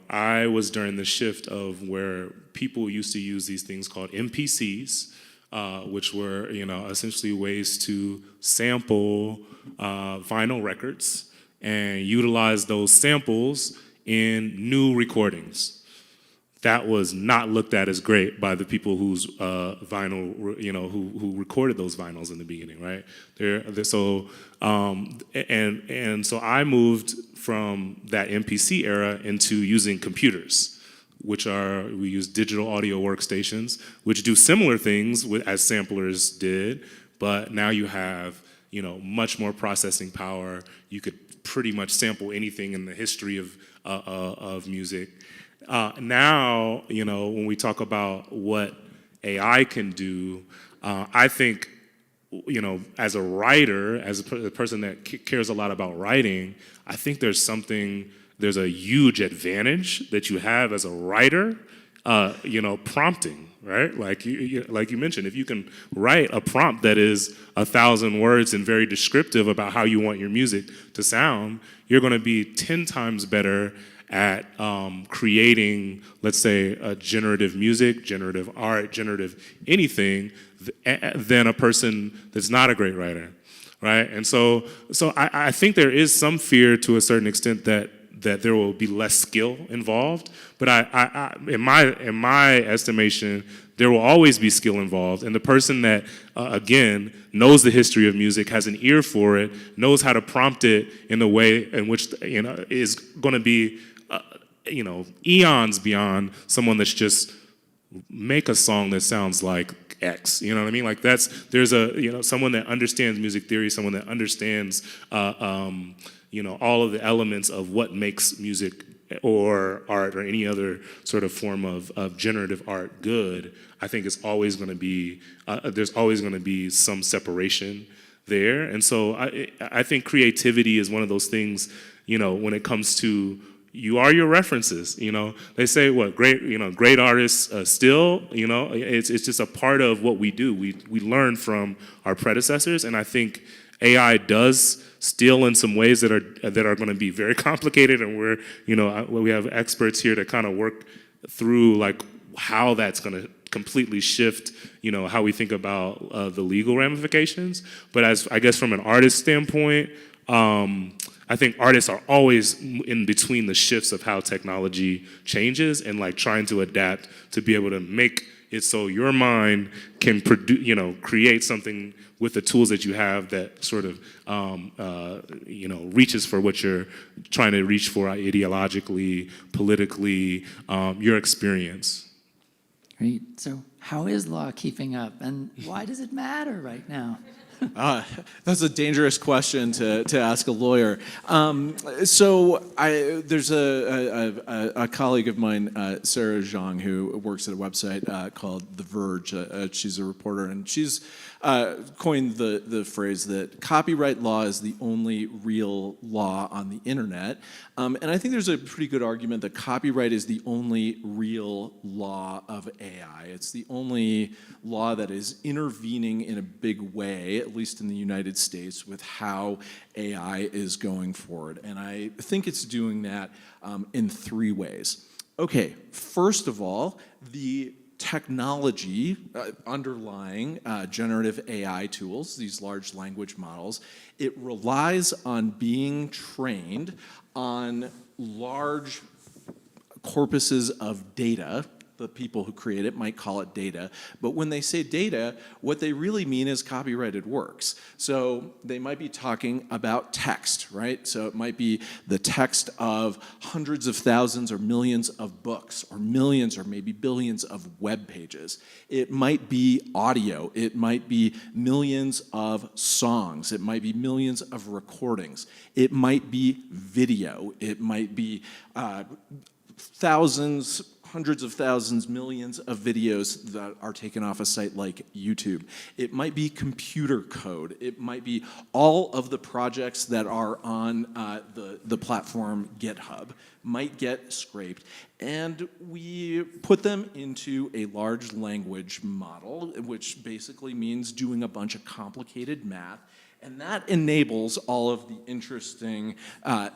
I was during the shift of where people used to use these things called MPCs, which were, essentially ways to sample vinyl records and utilize those samples in new recordings. That was not looked at as great by the people whose vinyl, who recorded those vinyls in the beginning, right? So I moved from that MPC era into using computers, we use digital audio workstations, which do similar things as samplers did, but now you have, much more processing power. You could pretty much sample anything in the history of music. Now, when we talk about what AI can do, I think, as a writer, as a person that cares a lot about writing, I think there's a huge advantage that you have as a writer, prompting, right? Like you mentioned, if you can write a prompt that is 1,000 words and very descriptive about how you want your music to sound, you're going to be 10 times better at creating, let's say, a generative music, generative art, generative anything, than a person that's not a great writer, right? And so I think there is some fear to a certain extent that there will be less skill involved, but in my estimation, there will always be skill involved, and the person that again knows the history of music, has an ear for it, knows how to prompt it in a way in which is going to be eons beyond someone that's just make a song that sounds like X. You know what I mean? There's someone that understands music theory, someone that understands all of the elements of what makes music or art or any other sort of form of generative art good. I think it's always going to be there's always going to be some separation there. And so I think creativity is one of those things, when it comes to, you are your references. They say what great artists still. It's just a part of what we do. We learn from our predecessors, and I think AI does steal in some ways that are going to be very complicated, and we have experts here to kind of work through like how that's going to completely shift, how we think about the legal ramifications. But as I guess from an artist standpoint, I think artists are always in between the shifts of how technology changes and like trying to adapt to be able to make it so your mind can produce, create something with the tools that you have that sort of, reaches for what you're trying to reach for ideologically, politically, your experience. Great. So how is law keeping up, and why does it matter right now? That's a dangerous question to ask a lawyer. There's a colleague of mine, Sarah Zhang, who works at a website called The Verge. She's a reporter, and she's coined the phrase that copyright law is the only real law on the internet. And I think there's a pretty good argument that copyright is the only real law of AI. It's the only law that is intervening in a big way, at least in the United States, with how AI is going forward. And I think it's doing that in three ways. Okay, first of all, the technology underlying generative AI tools, these large language models, it relies on being trained on large corpuses of data. The people who create it might call it data, but when they say data, what they really mean is copyrighted works. So they might be talking about text, right? So it might be the text of hundreds of thousands or millions of books, or millions or maybe billions of web pages. It might be audio. It might be millions of songs. It might be millions of recordings. It might be video. It might be thousands, hundreds of thousands, millions of videos that are taken off a site like YouTube. It might be computer code. It might be all of the projects that are on the platform GitHub might get scraped. And we put them into a large language model, which basically means doing a bunch of complicated math. And that enables all of the interesting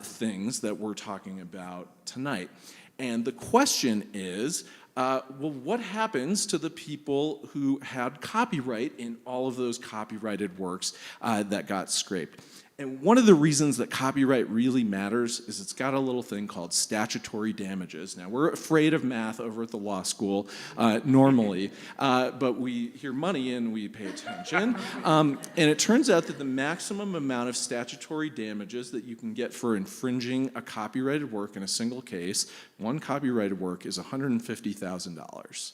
things that we're talking about tonight. And the question is, well, what happens to the people who had copyright in all of those copyrighted works that got scraped? And one of the reasons that copyright really matters is it's got a little thing called statutory damages. Now, we're afraid of math over at the law school normally, but we hear money and we pay attention. And it turns out that the maximum amount of statutory damages that you can get for infringing a copyrighted work in a single case, one copyrighted work, is $150,000.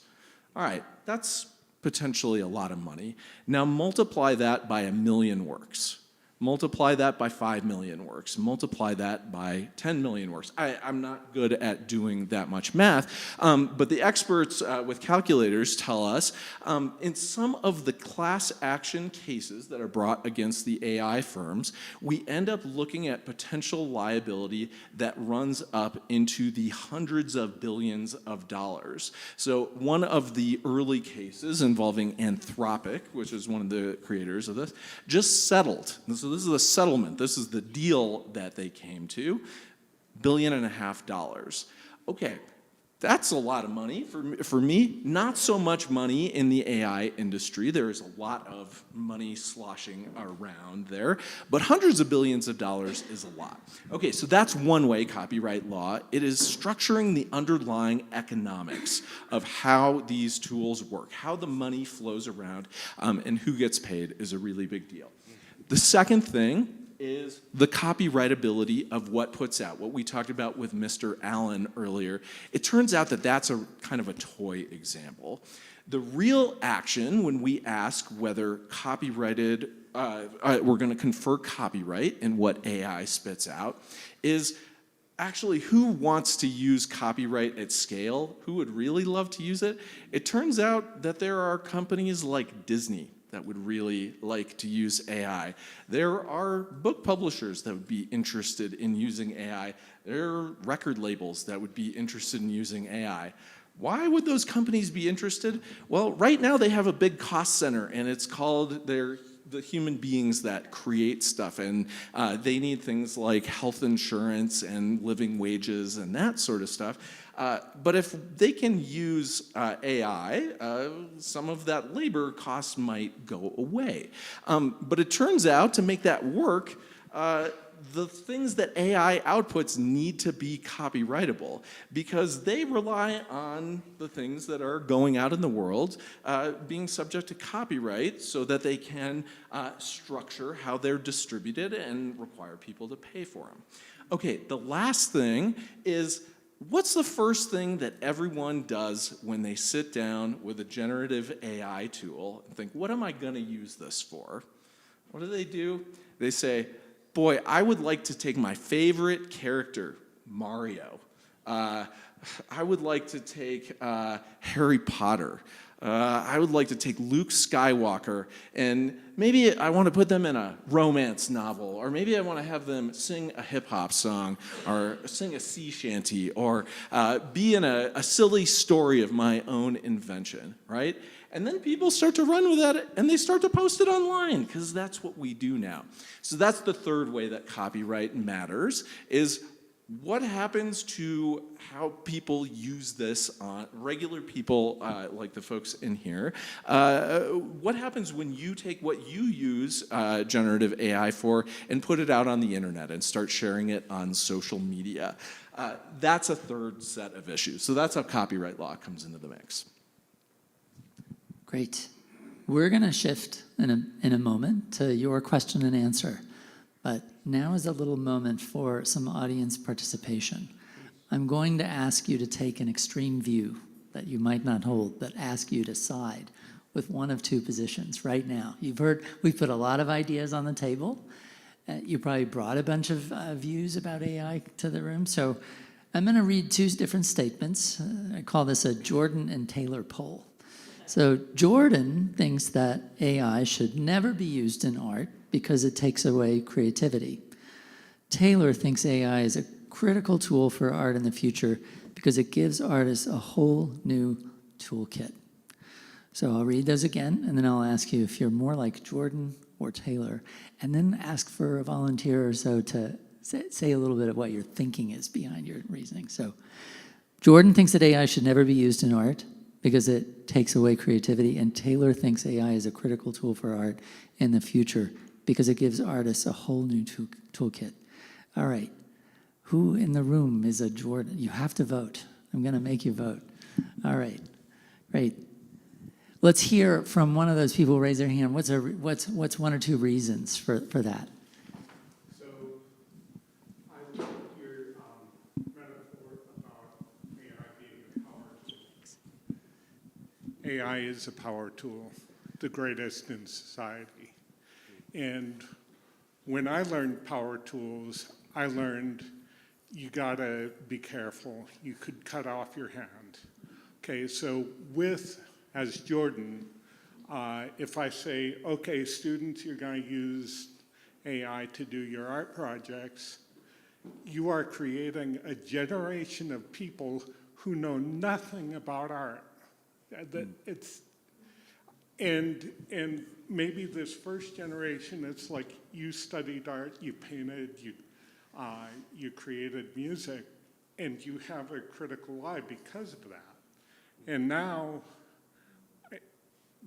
All right, that's potentially a lot of money. Now multiply that by 1 million works. Multiply that by 5 million works. Multiply that by 10 million works. I'm not good at doing that much math, but the experts with calculators tell us in some of the class action cases that are brought against the AI firms, we end up looking at potential liability that runs up into the hundreds of billions of dollars. So one of the early cases involving Anthropic, which is one of the creators of this, just settled. And so this is a settlement. This is the deal that they came to, $1.5 billion. Okay, that's a lot of money for me. Not so much money in the AI industry. There is a lot of money sloshing around there, but hundreds of billions of dollars is a lot. Okay, so that's one way copyright law. It is structuring the underlying economics of how these tools work, how the money flows around, and who gets paid is a really big deal. The second thing is the copyrightability of what puts out, what we talked about with Mr. Allen earlier. It turns out that that's a kind of a toy example. The real action when we ask whether copyrighted, we're going to confer copyright in what AI spits out, is actually who wants to use copyright at scale? Who would really love to use it? It turns out that there are companies like Disney. that would really like to use AI. There are book publishers that would be interested in using AI. There are record labels that would be interested in using AI. Why would those companies be interested? Well, right now they have a big cost center, and it's called the human beings that create stuff, and they need things like health insurance and living wages and that sort of stuff. But if they can use AI, some of that labor cost might go away. But it turns out to make that work, the things that AI outputs need to be copyrightable because they rely on the things that are going out in the world being subject to copyright so that they can structure how they're distributed and require people to pay for them. Okay, the last thing is, what's the first thing that everyone does when they sit down with a generative AI tool and think, what am I going to use this for? What do? They say, boy, I would like to take my favorite character, Mario. I would like to take Harry Potter. I would like to take Luke Skywalker, and maybe I want to put them in a romance novel, or maybe I want to have them sing a hip-hop song, or sing a sea shanty, or be in a silly story of my own invention, right? And then people start to run with that, and they start to post it online, because that's what we do now. So that's the third way that copyright matters, is what happens to how people use this on regular people like the folks in here? What happens when you take what you use generative AI for and put it out on the internet and start sharing it on social media? That's a third set of issues. So that's how copyright law comes into the mix. Great. We're going to shift in a moment to your question and answer. But now is a little moment for some audience participation. I'm going to ask you to take an extreme view that you might not hold, but ask you to side with one of two positions right now. You've heard, we've put a lot of ideas on the table. You probably brought a bunch of views about AI to the room. So I'm going to read two different statements. I call this a Jordan and Taylor poll. So Jordan thinks that AI should never be used in art because it takes away creativity. Taylor thinks AI is a critical tool for art in the future because it gives artists a whole new toolkit. So I'll read those again, and then I'll ask you if you're more like Jordan or Taylor, and then ask for a volunteer or so to say a little bit of what your thinking is behind your reasoning. So Jordan thinks that AI should never be used in art because it takes away creativity, and Taylor thinks AI is a critical tool for art in the future because it gives artists a whole new toolkit. All right, who in the room is a Jordan? You have to vote. I'm gonna make you vote. All right, great. Let's hear from one of those people raise their hand. What's one or two reasons for that? So I like your metaphor about AI being a power tool. AI is a power tool, the greatest in society. And when I learned power tools, I learned you gotta be careful. You could cut off your hand. Okay, so as Jordan, if I say, okay, students, you're gonna use AI to do your art projects, you are creating a generation of people who know nothing about art. And maybe this first generation, it's like you studied art, you painted, you created music, and you have a critical eye because of that. And now,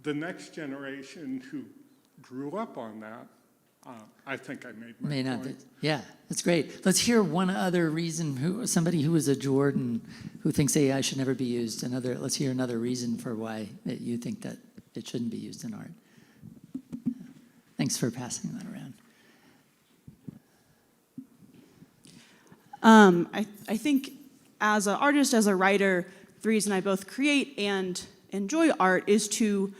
the next generation who grew up on that, I think I made my point. Yeah, that's great. Let's hear one other reason, somebody who is a Jordan who thinks AI should never be used. Let's hear another reason for why you think that it shouldn't be used in art. Thanks for passing that around. I think as an artist, as a writer, the reason I both create and enjoy art is to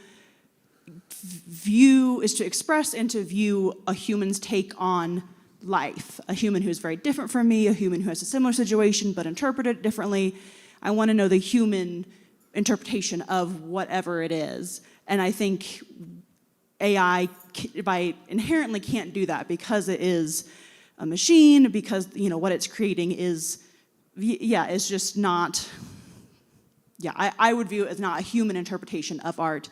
express and to view a human's take on life, a human who's very different from me, a human who has a similar situation but interpreted it differently. I want to know the human interpretation of whatever it is. And I think AI by inherently can't do that because it is a machine, because what it's creating is, is just not. I would view it as not a human interpretation of art,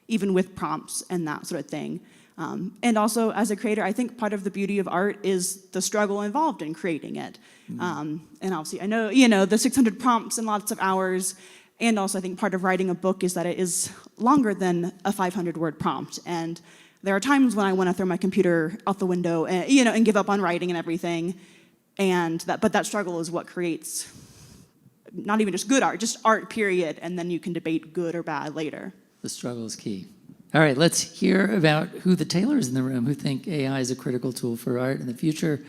even with prompts and that sort of thing. And also, as a creator, I think part of the beauty of art is the struggle involved in creating it. And obviously, I know, the 600 prompts and lots of hours. And also, I think part of writing a book is that it is longer than a 500-word prompt. And there are times when I want to throw my computer out the window and, and give up on writing and everything. But that struggle is what creates not even just good art, just art, period. And then you can debate good or bad later. The struggle is key. All right, let's hear about who the tailors in the room who think AI is a critical tool for art in the future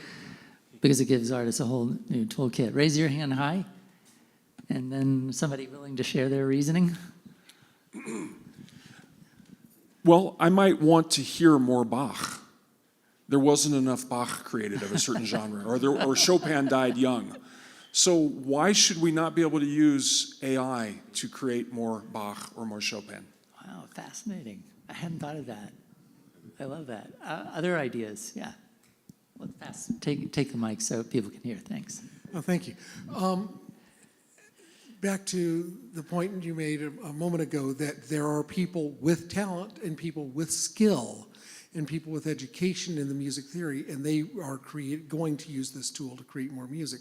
because it gives artists a whole new toolkit. Raise your hand high, and then somebody willing to share their reasoning. Well, I might want to hear more Bach. There wasn't enough Bach created of a certain genre, or Chopin died young. So why should we not be able to use AI to create more Bach or more Chopin? Wow, fascinating. I hadn't thought of that. I love that. Other ideas? Yeah. Let's pass. Take the mic so people can hear. Thanks. Oh, thank you. Back to the point you made a moment ago that there are people with talent and people with skill and people with education in the music theory, and they are going to use this tool to create more music.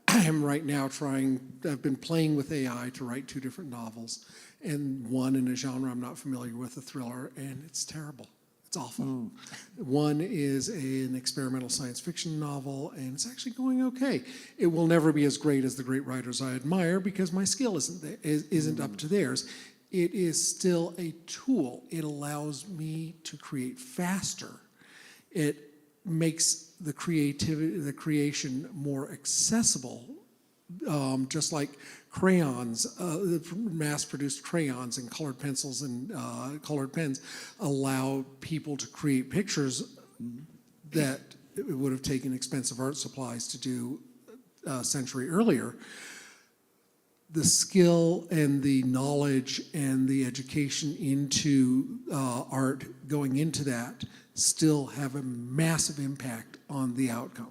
I am right now I've been playing with AI to write 2 different novels, and one in a genre I'm not familiar with, a thriller, and it's terrible. It's awful. One is an experimental science fiction novel, and it's actually going okay. It will never be as great as the great writers I admire because my skill isn't up to theirs. It is still a tool. It allows me to create faster. It makes the creation more accessible, just like crayons, mass-produced crayons and colored pencils and colored pens allow people to create pictures that it would have taken expensive art supplies to do a century earlier. The skill and the knowledge and the education into art going into that still have a massive impact on the outcome.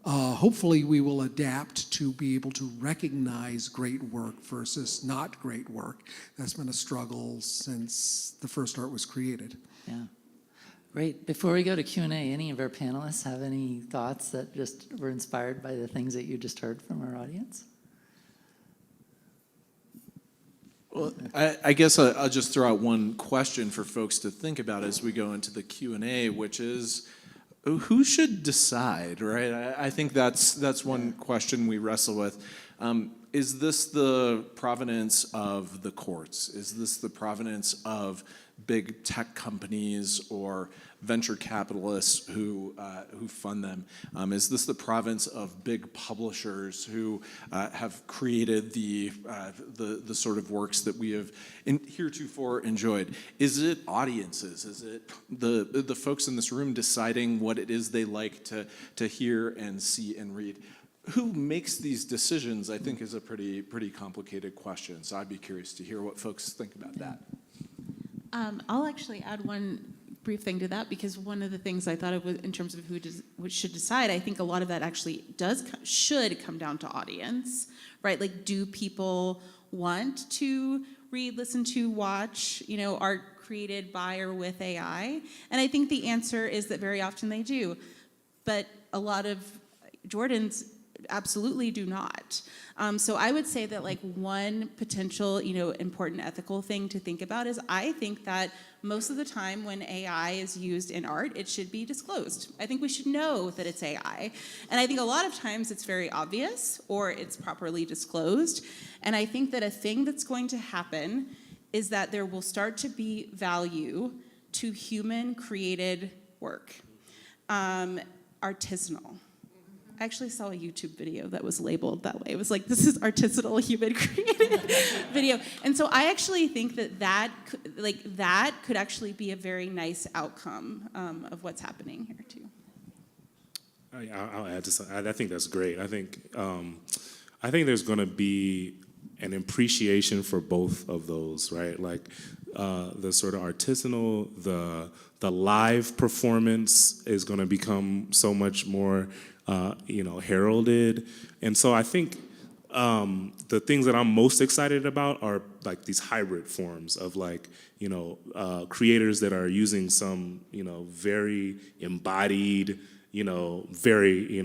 Hopefully we will adapt to be able to recognize great work versus not great work. That's been a struggle since the first art was created. Yeah. Great. Before we go to Q&A, any of our panelists have any thoughts that just were inspired by the things that you just heard from our audience? Well, I guess I'll just throw out one question for folks to think about as we go into the Q&A, which is, who should decide, right? I think that's one question we wrestle with. Is this the provenance of the courts? Is this the provenance of big tech companies or venture capitalists who fund them? Is this the province of big publishers who have created the sort of works that we have heretofore enjoyed? Is it audiences? Is it the folks in this room deciding what it is they like to hear and see and read? Who makes these decisions, I think, is a pretty complicated question. So I'd be curious to hear what folks think about that. I'll actually add one brief thing to that, because one of the things I thought of in terms of who should decide, I think a lot of that actually should come down to audience, right? Like, do people want to read, listen to, watch, art created by or with AI? And I think the answer is that very often they do, but a lot of Jordans absolutely do not. So I would say that one potential, important ethical thing to think about is, I think that most of the time when AI is used in art, it should be disclosed. I think we should know that it's AI. And I think a lot of times it's very obvious or it's properly disclosed. And I think that a thing that's going to happen is that there will start to be value to human created work, artisanal. I actually saw a YouTube video that was labeled that way. It was like, this is artisanal human created video. And so I actually think that could actually be a very nice outcome of what's happening here too. I'll add to something. I think that's great. I think there's going to be an appreciation for both of those, right? Like, the sort of artisanal, the live performance is going to become so much more, heralded. And so I think the things that I'm most excited about are like these hybrid forms of like, creators that are using some, very embodied, very,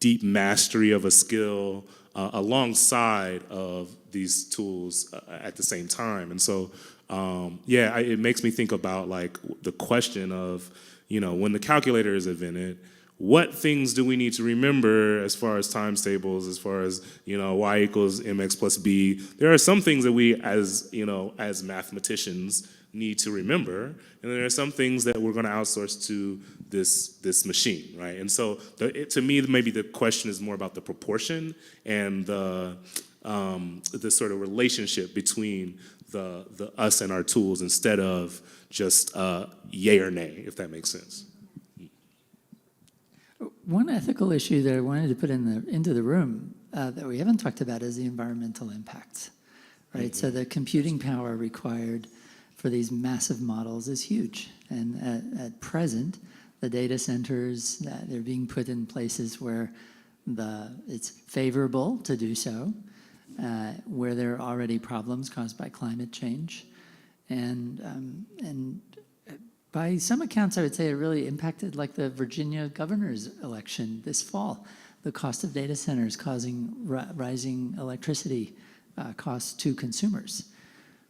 deep mastery of a skill alongside of these tools at the same time. And so, it makes me think about like the question of, when the calculator is invented, what things do we need to remember as far as times tables, as far as, y equals mx plus b? There are some things that we as mathematicians need to remember, and then there are some things that we're going to outsource to this machine, right? And so to me, maybe the question is more about the proportion and the sort of relationship between the us and our tools instead of just yay or nay, if that makes sense. One ethical issue that I wanted to put into the room that we haven't talked about is the environmental impacts, right? Mm-hmm. So the computing power required for these massive models is huge. And at present, the data centers, they're being put in places where it's favorable to do so, where there are already problems caused by climate change. And by some accounts, I would say it really impacted like the Virginia governor's election this fall. The cost of data centers causing rising electricity costs to consumers.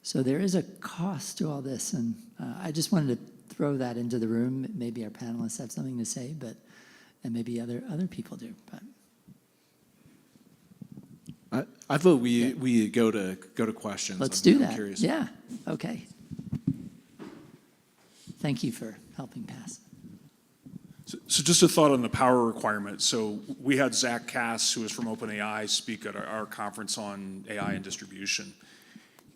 So there is a cost to all this, and I just wanted to throw that into the room. Maybe our panelists have something to say, and maybe other people do. But I thought we go to questions. Let's do that. Curious. Yeah. Okay. Thank you for helping pass. So just a thought on the power requirement. So we had Zach Cass, who was from OpenAI, speak at our conference on AI and distribution.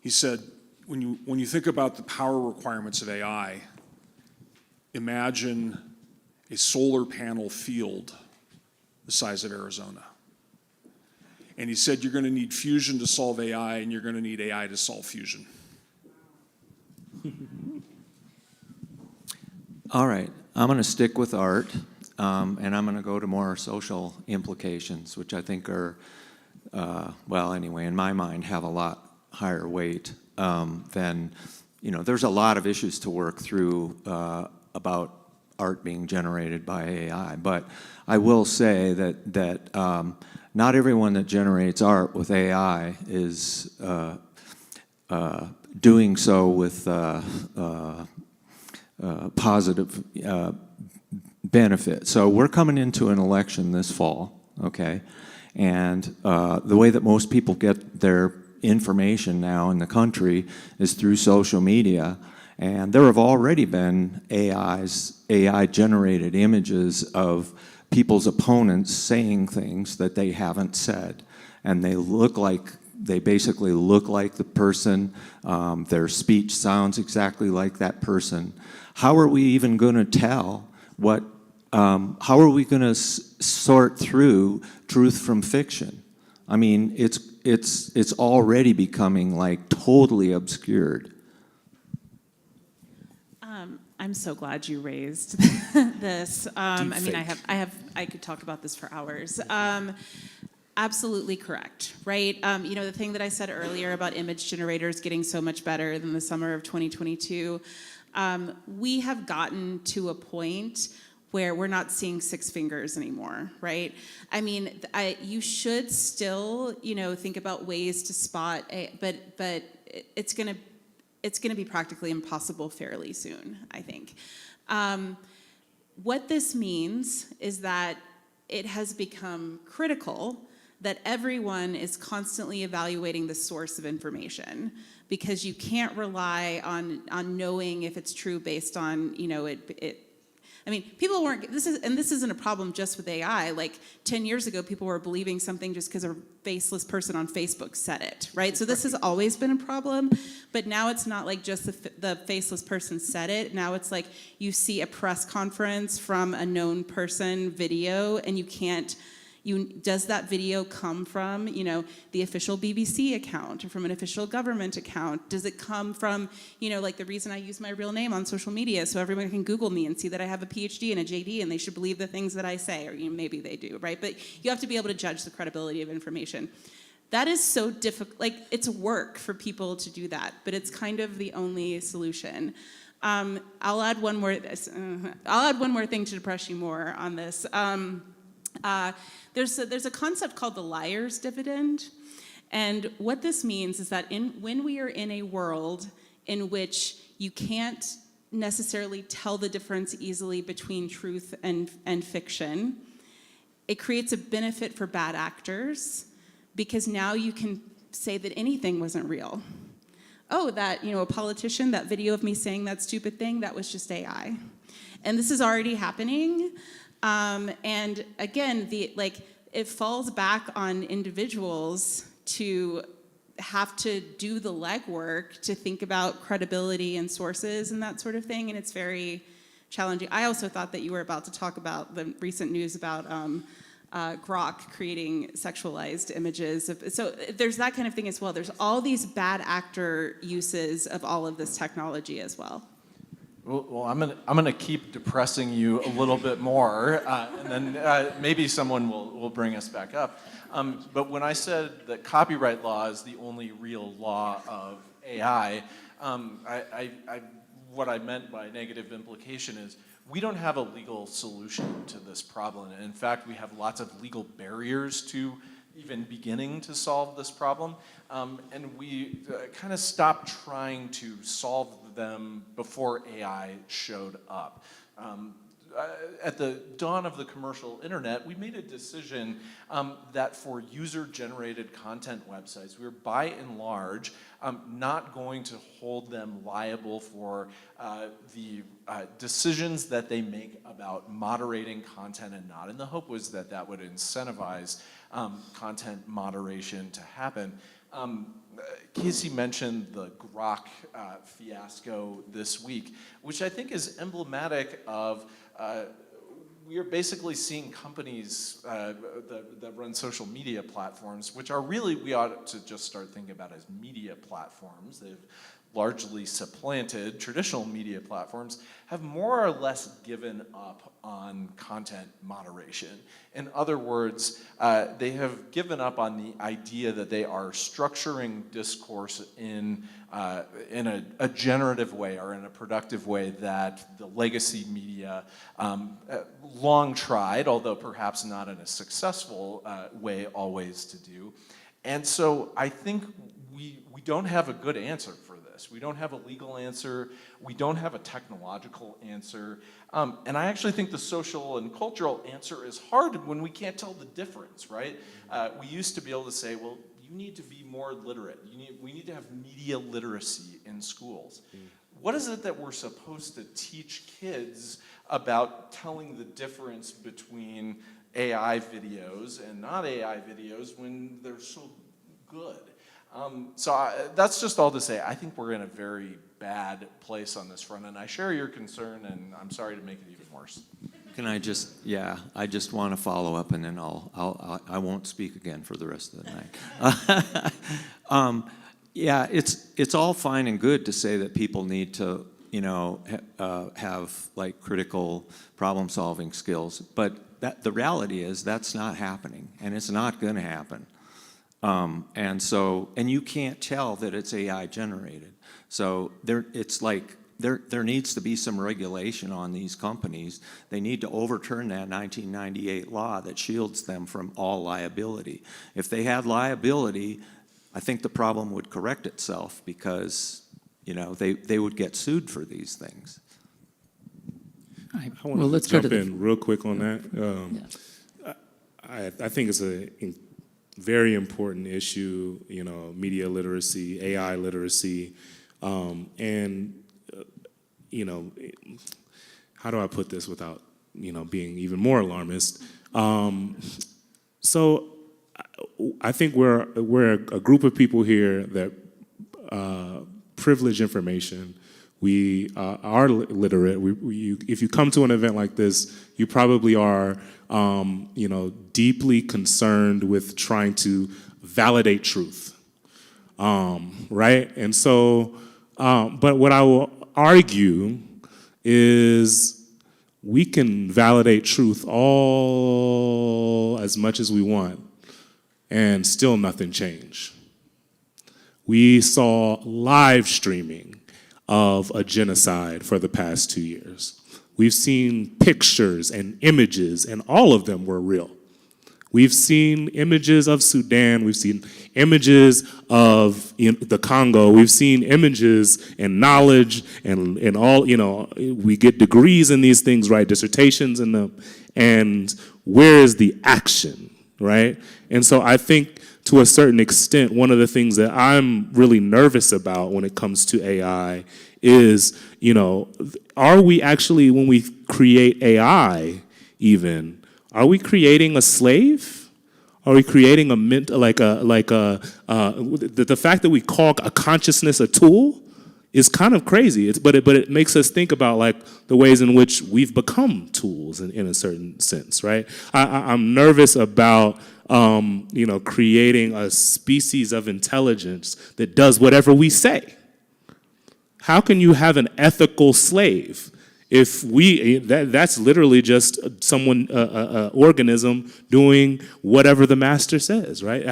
He said, when you think about the power requirements of AI, imagine a solar panel field the size of Arizona. And he said you're going to need fusion to solve AI, and you're going to need AI to solve fusion. All right, I'm going to stick with art, and I'm going to go to more social implications, which I think are, in my mind, have a lot higher weight than, there's a lot of issues to work through about art being generated by AI. But I will say that not everyone that generates art with AI is doing so with positive benefit. So we're coming into an election this fall, okay? And the way that most people get their information now in the country is through social media. And there have already been AI-generated images of people's opponents saying things that they haven't said. And they basically look like the person. Their speech sounds exactly like that person. How are we even going to tell how are we going to sort through truth from fiction? I mean, it's already becoming like totally obscured. I'm so glad you raised this. I could talk about this for hours. Absolutely correct, right? The thing that I said earlier about image generators getting so much better than the summer of 2022, we have gotten to a point where we're not seeing six fingers anymore, right? I mean, you should still, think about ways to spot, but it's gonna be practically impossible fairly soon, I think. What this means is that it has become critical that everyone is constantly evaluating the source of information, because you can't rely on knowing if it's true based on, people weren't, this isn't a problem just with AI. Like 10 years ago, people were believing something just because a faceless person on Facebook said it, right? So this has always been a problem, but now it's not like just the faceless person said it. Now it's like you see a press conference from a known person video, and you can't Does that video come from, the official BBC account or from an official government account? Does it come from, like the reason I use my real name on social media so everyone can Google me and see that I have a PhD and a JD and they should believe the things that I say, or maybe they do, right? But you have to be able to judge the credibility of information. That is so difficult. Like, it's work for people to do that, but it's kind of the only solution. I'll add one more thing to depress you more on this. There's a concept called the liar's dividend, and what this means is that when we are in a world in which you can't necessarily tell the difference easily between truth and fiction, it creates a benefit for bad actors, because now you can say that anything wasn't real. Oh, that, a politician, that video of me saying that stupid thing, that was just AI. And this is already happening. And again, it falls back on individuals to have to do the legwork to think about credibility and sources and that sort of thing, and it's very challenging. I also thought that you were about to talk about the recent news about Grok creating sexualized images. So there's that kind of thing as well. There's all these bad actor uses of all of this technology as well. Well, I'm gonna keep depressing you a little bit more, and then maybe someone will bring us back up. But when I said that copyright law is the only real law of AI, what I meant by negative implication is we don't have a legal solution to this problem. And in fact, we have lots of legal barriers to even beginning to solve this problem. And we kind of stopped trying to solve them before AI showed up. At the dawn of the commercial internet, we made a decision that for user-generated content websites, we were by and large not going to hold them liable for the decisions that they make about moderating content and not. And the hope was that that would incentivize content moderation to happen. Casey mentioned the Grok fiasco this week, which I think is emblematic of we are basically seeing companies that run social media platforms, which are really, we ought to just start thinking about as media platforms. They've largely supplanted traditional media platforms, have more or less given up on content moderation. In other words, they have given up on the idea that they are structuring discourse in a generative way or in a productive way that the legacy media long tried, although perhaps not in a successful way always to do. And so I think we don't have a good answer for this. We don't have a legal answer. We don't have a technological answer. And I actually think the social and cultural answer is hard when we can't tell the difference, right? We used to be able to say, well, you need to be more literate. We need to have media literacy in schools. What is it that we're supposed to teach kids about telling the difference between AI videos and not AI videos when they're so good? That's just all to say, I think we're in a very bad place on this front, and I share your concern, and I'm sorry to make it even worse. Can I I just want to follow up, and then I won't speak again for the rest of the night. Yeah, it's all fine and good to say that people need to, have like critical problem-solving skills, but the reality is that's not happening, and it's not going to happen. And you can't tell that it's AI generated. So there needs to be some regulation on these companies. They need to overturn that 1998 law that shields them from all liability. If they had liability, I think the problem would correct itself because, they would get sued for these things. I want to jump in real quick on that. I think it's a very important issue, media literacy, AI literacy, and how do I put this without, being even more alarmist? So I think we're a group of people here that privilege information. We are literate. If you come to an event like this, you probably are, deeply concerned with trying to validate truth, right? And so, but what I will argue is we can validate truth all as much as we want, and still nothing changed. We saw live streaming of a genocide for the past 2 years. We've seen pictures and images, and all of them were real. We've seen images of Sudan. We've seen images of the Congo. We've seen images and knowledge and all, we get degrees in these things, right? Dissertations in them. And where is the action, right? And so I think to a certain extent, one of the things that I'm really nervous about when it comes to AI is, are we actually, when we create AI even, are we creating a slave? Are we creating the fact that we call a consciousness a tool is kind of crazy. But it makes us think about like the ways in which we've become tools in a certain sense, right? I'm nervous about creating a species of intelligence that does whatever we say. How can you have an ethical slave if that's literally just someone, organism doing whatever the master says, right?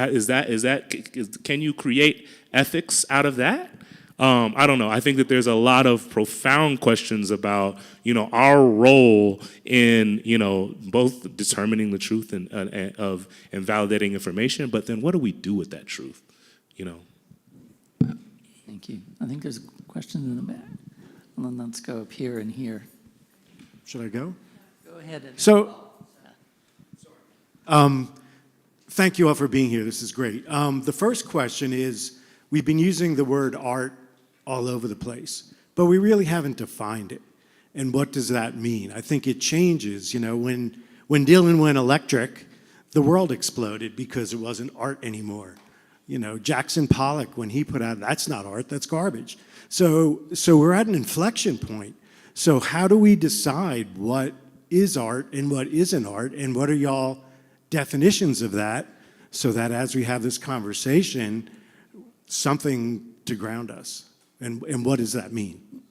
Can you create ethics out of that? I don't know. I think that there's a lot of profound questions about, our role in, both determining the truth and validating information, but then what do we do with that truth, Thank you. I think there's questions in the back. And then let's go up here and here. Should I go? Go ahead. Thank you all for being here. This is great. The first question is, we've been using the word art all over the place, but we really haven't defined it. And what does that mean? I think it changes. When Dylan went electric, the world exploded because it wasn't art anymore. Jackson Pollock, when he put out, that's not art, that's garbage. So we're at an inflection point. So how do we decide what is art and what isn't art, and what are y'all definitions of that, so that as we have this conversation, something to ground us? And what does that mean?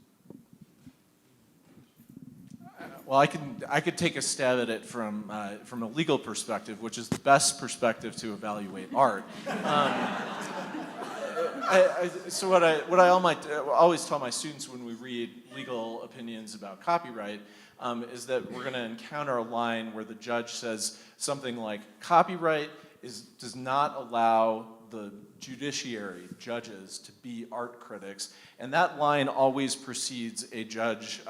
Well, I could take a stab at it from a legal perspective, which is the best perspective to evaluate art. So what I always tell my students when we read legal opinions about copyright is that we're going to encounter a line where the judge says something like, copyright does not allow the judiciary, judges, to be art critics. And that line always precedes a judge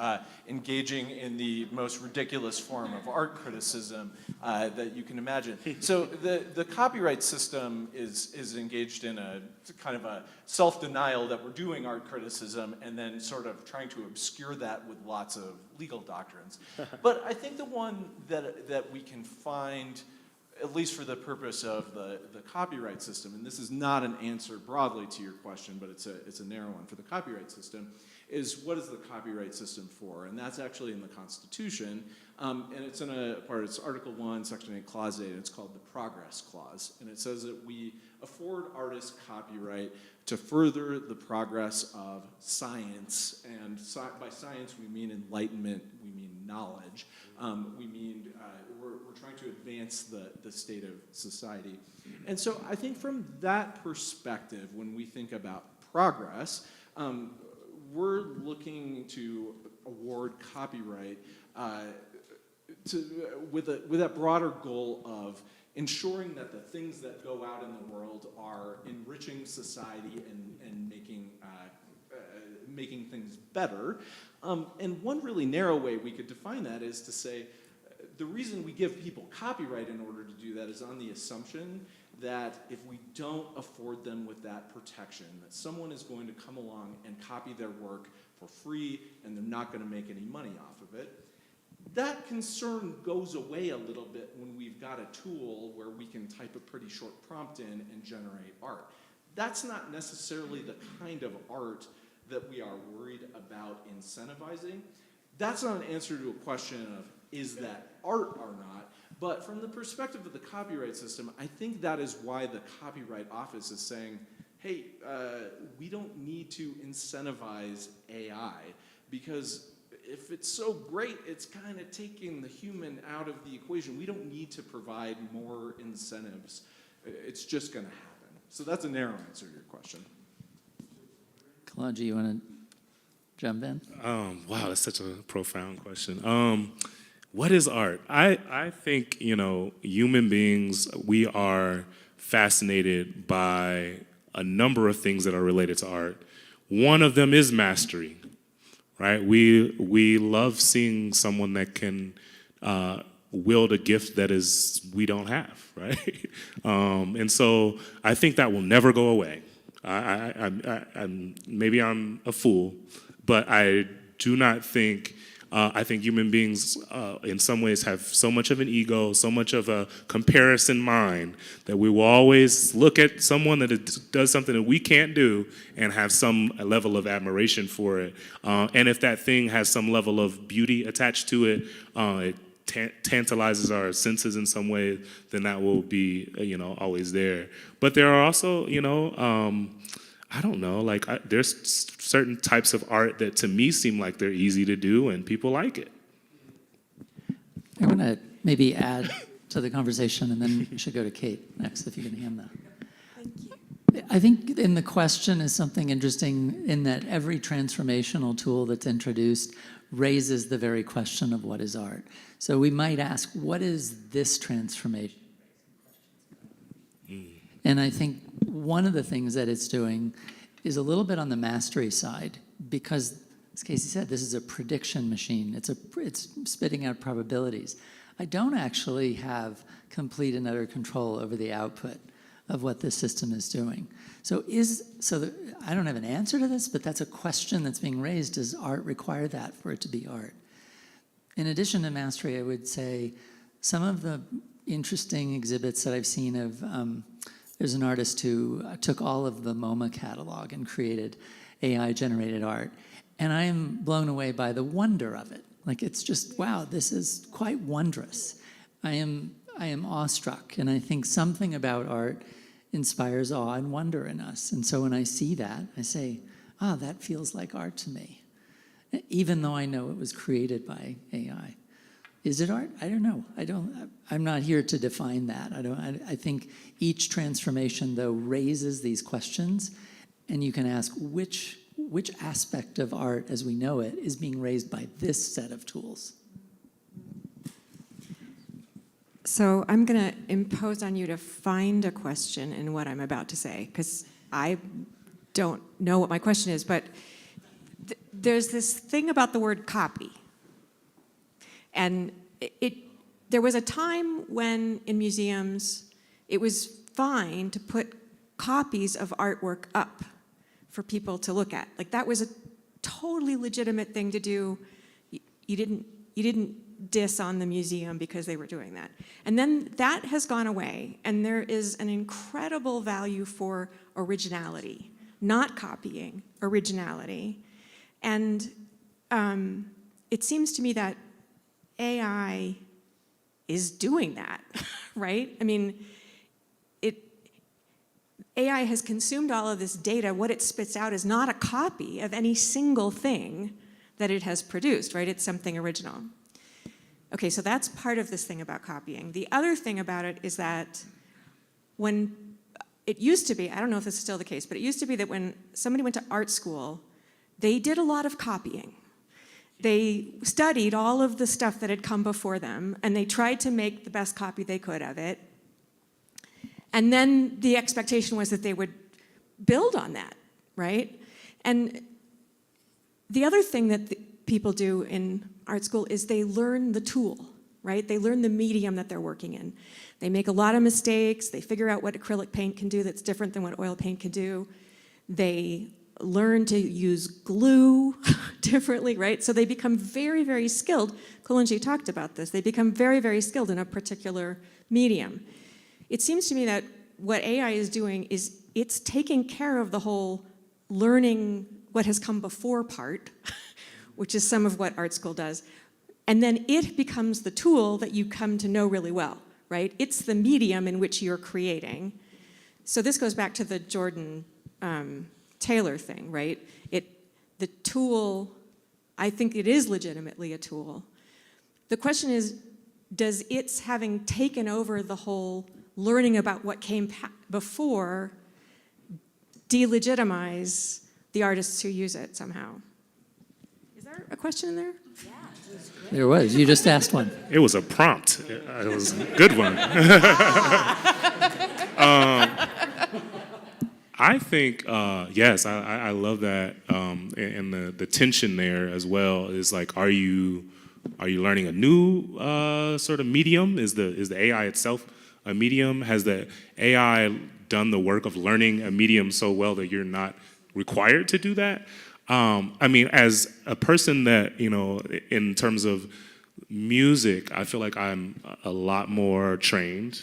engaging in the most ridiculous form of art criticism that you can imagine. So the copyright system is engaged in a kind of a self-denial that we're doing art criticism and then sort of trying to obscure that with lots of legal doctrines. But I think the one that we can find, at least for the purpose of the copyright system, and this is not an answer broadly to your question, but it's a narrow one for the copyright system, is what is the copyright system for? And that's actually in the Constitution, and it's it's Article 1, Section 8, Clause 8, and it's called the Progress Clause. And it says that we afford artists copyright to further the progress of science, and by science we mean enlightenment, we mean knowledge, we mean we're trying to advance the state of society. And so I think from that perspective, when we think about progress, we're looking to award copyright with that broader goal of ensuring that the things that go out in the world are enriching society and making things better. And one really narrow way we could define that is to say, the reason we give people copyright in order to do that is on the assumption that if we don't afford them with that protection, that someone is going to come along and copy their work for free and they're not going to make any money off of it. That concern goes away a little bit when we've got a tool where we can type a pretty short prompt in and generate art. That's not necessarily the kind of art that we are worried about incentivizing. That's not an answer to a question of is that art or not, but from the perspective of the copyright system, I think that is why the Copyright Office is saying, hey, we don't need to incentivize AI, because if it's so great, it's kind of taking the human out of the equation. We don't need to provide more incentives. It's just going to happen. So that's a narrow answer to your question. Kalonji, you want to jump in? Wow, that's such a profound question. What is art? I think, human beings, we are fascinated by a number of things that are related to art. One of them is mastery, right? We love seeing someone that can wield a gift that we don't have, right? And so I think that will never go away. Maybe I'm a fool, but I do not think. I think human beings, in some ways, have so much of an ego, so much of a comparison mind, that we will always look at someone that does something that we can't do and have some level of admiration for it. And if that thing has some level of beauty attached to it, it tantalizes our senses in some way, then that will be, always there. But there are also, I don't know, there's certain types of art that to me seem like they're easy to do and people like it. I'm going to maybe add to the conversation, and then we should go to Kate next, if you can hand that. Thank you. I think in the question is something interesting in that every transformational tool that's introduced raises the very question of what is art. So we might ask, what is this transformation? And I think one of the things that it's doing is a little bit on the mastery side, because, as Casey said, this is a prediction machine. It's spitting out probabilities. I don't actually have complete and utter control over the output of what this system is doing. I don't have an answer to this, but that's a question that's being raised. Does art require that for it to be art? In addition to mastery, I would say some of the interesting exhibits that I've seen of, there's an artist who took all of the MoMA catalog and created AI-generated art. And I am blown away by the wonder of it. It's just, wow, this is quite wondrous. I am awestruck, and I think something about art inspires awe and wonder in us. And so when I see that, I say, that feels like art to me, even though I know it was created by AI. Is it art? I don't know. I'm not here to define that. I think each transformation, though, raises these questions, and you can ask which aspect of art as we know it is being raised by this set of tools. So I'm going to impose on you to find a question in what I'm about to say, because I don't know what my question is, but there's this thing about the word copy. And there was a time when in museums it was fine to put copies of artwork up for people to look at. That was a totally legitimate thing to do. You didn't diss on the museum because they were doing that. And then that has gone away, and there is an incredible value for originality, not copying, originality. And it seems to me that AI is doing that, right? I mean, AI has consumed all of this data. What it spits out is not a copy of any single thing that it has produced, right? It's something original. Okay, so that's part of this thing about copying. The other thing about it is that when it used to be, I don't know if this is still the case, but it used to be that when somebody went to art school, they did a lot of copying. They studied all of the stuff that had come before them, and they tried to make the best copy they could of it. And then the expectation was that they would build on that, right? And the other thing that people do in art school is they learn the tool, right? They learn the medium that they're working in. They make a lot of mistakes. They figure out what acrylic paint can do that's different than what oil paint can do. They learn to use glue differently, right? So they become very, very skilled. Kalonji talked about this. They become very, very skilled in a particular medium. It seems to me that what AI is doing is it's taking care of the whole learning what has come before part, which is some of what art school does. And then it becomes the tool that you come to know really well, right? It's the medium in which you're creating. So this goes back to the Jordan Taylor thing, right? The tool, I think it is legitimately a tool. The question is, does its having taken over the whole learning about what came before delegitimize the artists who use it somehow? Is there a question in there? There was. You just asked one. It was a prompt. It was a good one. I think, yes, I love that. And the tension there as well is like, are you learning a new sort of medium? Is the AI itself a medium? Has the AI done the work of learning a medium so well that you're not required to do that? I mean, as a person that, in terms of music, I feel like I'm a lot more trained.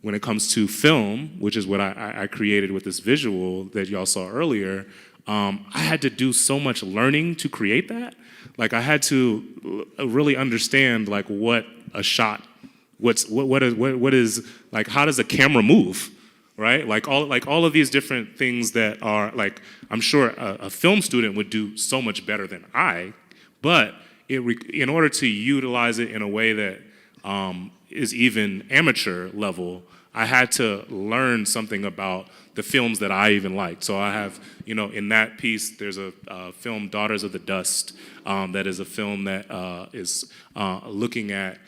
When it comes to film, which is what I created with this visual that y'all saw earlier, I had to do so much learning to create that. Like I had to really understand like what a shot, what is like, how does a camera move, right? Like all of these different things that are like, I'm sure a film student would do so much better than I, but in order to utilize it in a way that is even amateur level, I had to learn something about the films that I even liked. So I have, in that piece, there's a film, Daughters of the Dust, that is a film that is looking at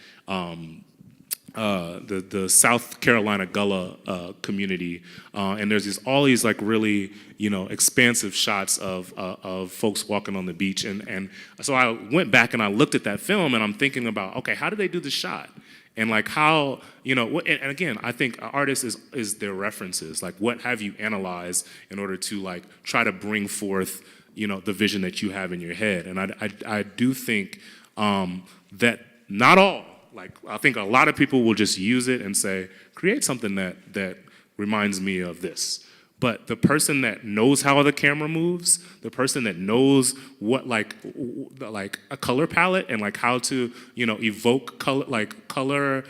the South Carolina Gullah community, and there's all these like really expansive shots of folks walking on the beach, and so I went back and I looked at that film and I'm thinking about, okay, how did they do the shot? And like how, and again, I think artists is their references. Like what have you analyzed in order to like try to bring forth, the vision that you have in your head? And I do think that not all, like I think a lot of people will just use it and say, create something that reminds me of this. But the person that knows how the camera moves, the person that knows what like a color palette and like how to evoke color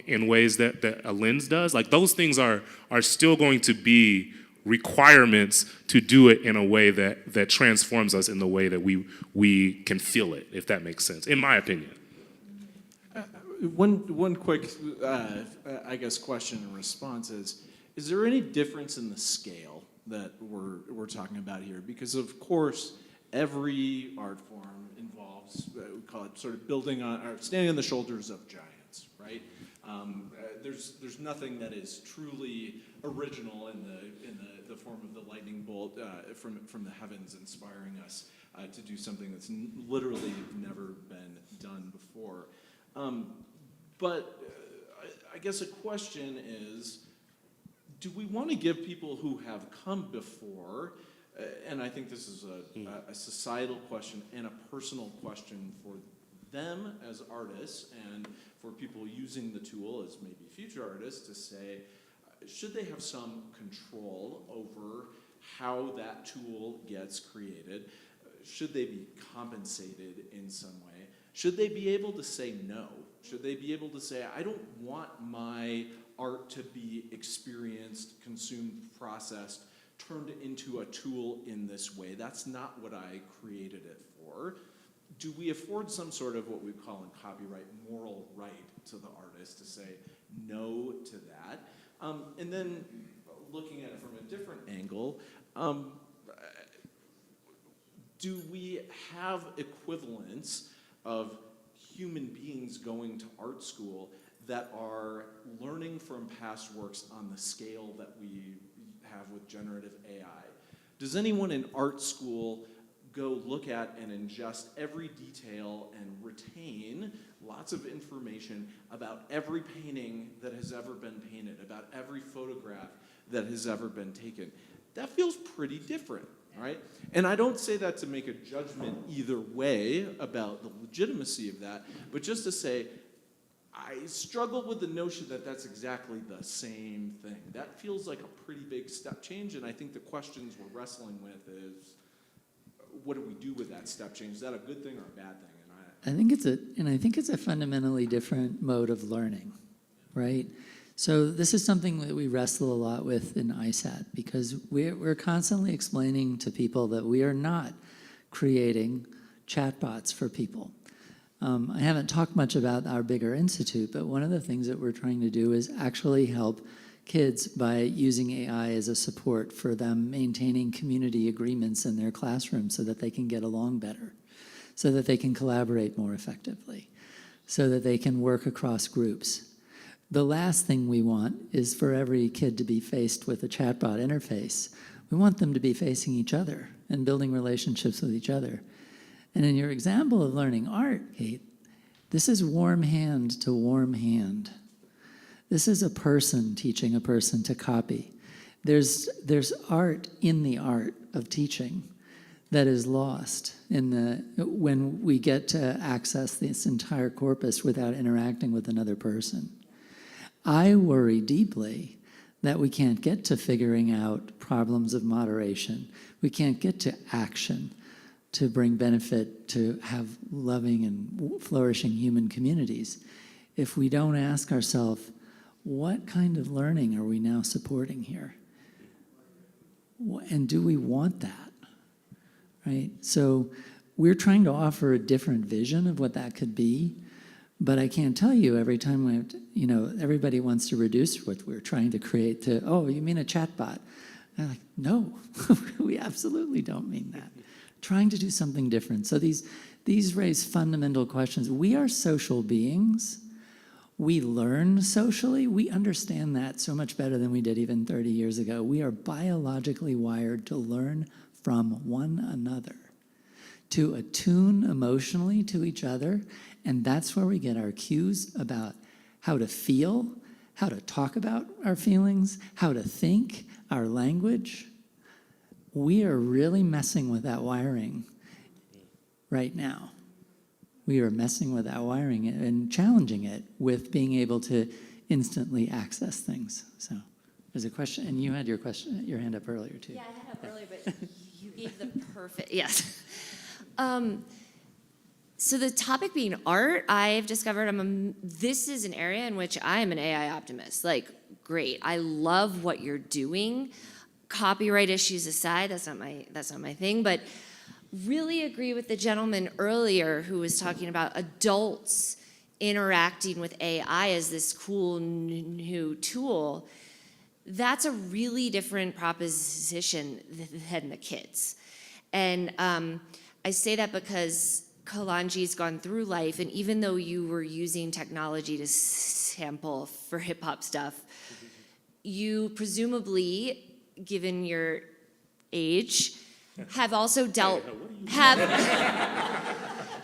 in ways that a lens does, like those things are still going to be requirements to do it in a way that transforms us in the way that we can feel it, if that makes sense, in my opinion. One quick, I guess, question and response is there any difference in the scale that we're talking about here? Because of course, every art form involves, we call it sort of building on, or standing on the shoulders of giants, right? There's nothing that is truly original in the form of the lightning bolt from the heavens inspiring us to do something that's literally never been done before. But I guess a question is, do we want to give people who have come before, and I think this is a societal question and a personal question for them as artists and for people using the tool as maybe future artists, to say, should they have some control over how that tool gets created? Should they be compensated in some way? Should they be able to say no? Should they be able to say, I don't want my art to be experienced, consumed, processed, turned into a tool in this way. That's not what I created it for. Do we afford some sort of what we call in copyright moral right to the artist to say no to that? And then looking at it from a different angle, do we have equivalents of human beings going to art school that are learning from past works on the scale that we have with generative AI? Does anyone in art school go look at and ingest every detail and retain lots of information about every painting that has ever been painted, about every photograph that has ever been taken? That feels pretty different, right? And I don't say that to make a judgment either way about the legitimacy of that, but just to say, I struggle with the notion that that's exactly the same thing. That feels like a pretty big step change, and I think the questions we're wrestling with is, what do we do with that step change? Is that a good thing or a bad thing? I think it's a fundamentally different mode of learning, right? So this is something that we wrestle a lot with in ISAT, because we're constantly explaining to people that we are not creating chatbots for people. I haven't talked much about our bigger institute, but one of the things that we're trying to do is actually help kids by using AI as a support for them maintaining community agreements in their classroom so that they can get along better, so that they can collaborate more effectively, so that they can work across groups. The last thing we want is for every kid to be faced with a chatbot interface. We want them to be facing each other and building relationships with each other. And in your example of learning art, Kate, this is warm hand to warm hand. This is a person teaching a person to copy. There's art in the art of teaching that is lost when we get to access this entire corpus without interacting with another person. I worry deeply that we can't get to figuring out problems of moderation. We can't get to action to bring benefit, to have loving and flourishing human communities, if we don't ask ourselves, what kind of learning are we now supporting here? And do we want that, right? So we're trying to offer a different vision of what that could be, but I can't tell you every time we have to, everybody wants to reduce what we're trying to create to, oh, you mean a chatbot? I'm like, no, we absolutely don't mean that. Trying to do something different. So these raise fundamental questions. We are social beings. We learn socially. We understand that so much better than we did even 30 years ago. We are biologically wired to learn from one another, to attune emotionally to each other, and that's where we get our cues about how to feel, how to talk about our feelings, how to think, our language. We are really messing with that wiring right now. We are messing with that wiring and challenging it with being able to instantly access things. So there's a question, and you had your hand up earlier too. Yeah, I had up earlier, but you gave the perfect, yes. So the topic being art, I've discovered this is an area in which I am an AI optimist. Like, great, I love what you're doing. Copyright issues aside, that's not my thing, but really agree with the gentleman earlier who was talking about adults interacting with AI as this cool new tool. That's a really different proposition than the kids. And I say that because Kalanji's gone through life, and even though you were using technology to sample for hip hop stuff, you presumably, given your age, have also dealt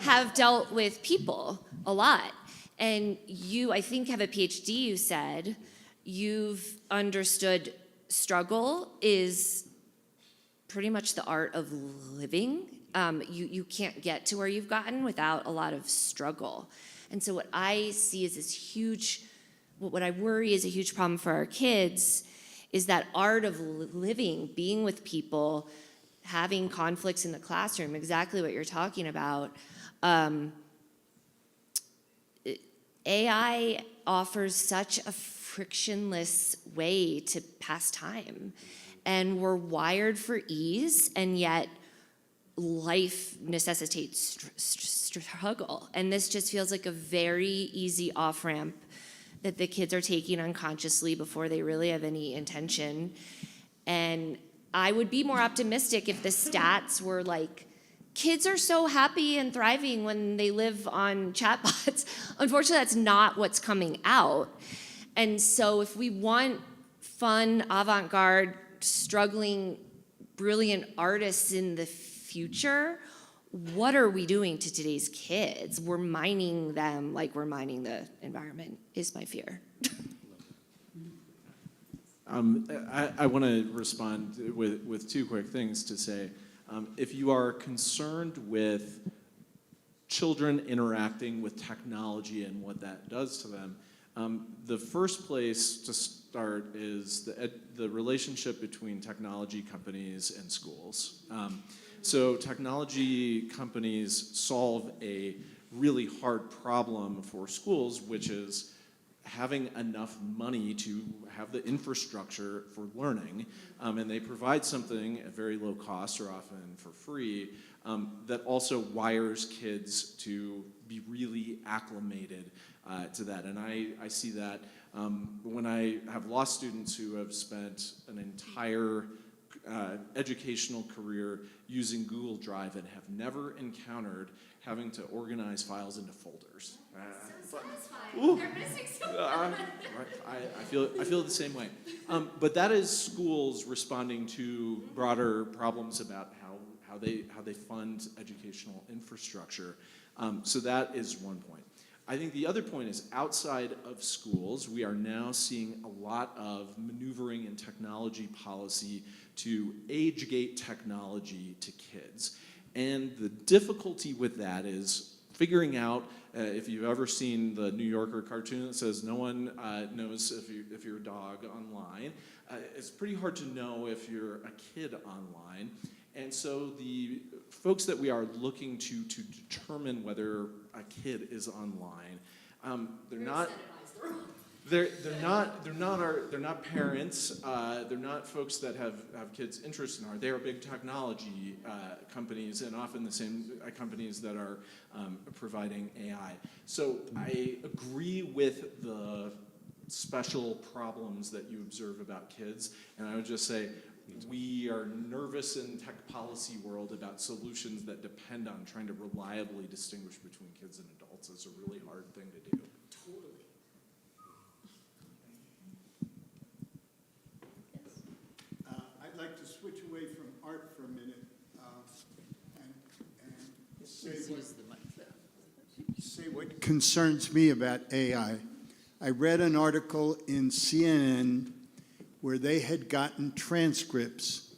have dealt with people a lot. And you, I think, have a PhD, you said. You've understood struggle is pretty much the art of living. You can't get to where you've gotten without a lot of struggle. And so what I see is this huge, what I worry is a huge problem for our kids is that art of living, being with people, having conflicts in the classroom, exactly what you're talking about. AI offers such a frictionless way to pass time. And we're wired for ease, and yet life necessitates struggle. And this just feels like a very easy off-ramp that the kids are taking unconsciously before they really have any intention. And I would be more optimistic if the stats were like, kids are so happy and thriving when they live on chatbots. Unfortunately, that's not what's coming out. And so if we want fun, avant-garde, struggling, brilliant artists in the future, what are we doing to today's kids? We're mining them like we're mining the environment, is my fear. I want to respond with two quick things to say. If you are concerned with children interacting with technology and what that does to them, the first place to start is the relationship between technology companies and schools. So technology companies solve a really hard problem for schools, which is having enough money to have the infrastructure for learning, and they provide something at very low cost or often for free that also wires kids to be really acclimated to that. And I see that when I have law students who have spent an entire educational career using Google Drive and have never encountered having to organize files into folders. They're missing so much. I feel the same way. But that is schools responding to broader problems about how they fund educational infrastructure. So that is one point. I think the other point is outside of schools, we are now seeing a lot of maneuvering in technology policy to age gate technology to kids. And the difficulty with that is figuring out, if you've ever seen the New Yorker cartoon that says no one knows if you're a dog online, it's pretty hard to know if you're a kid online. And so the folks that we are looking to determine whether a kid is online, they're not parents. They're not folks that have kids interested in art. They are big technology companies, and often the same companies that are providing AI. So I agree with the special problems that you observe about kids, and I would just say we are nervous in tech policy world about solutions that depend on trying to reliably distinguish between kids and adults. It's a really hard thing to do. Totally. I'd like to switch away from art for a minute and say what concerns me about AI. I read an article in CNN where they had gotten transcripts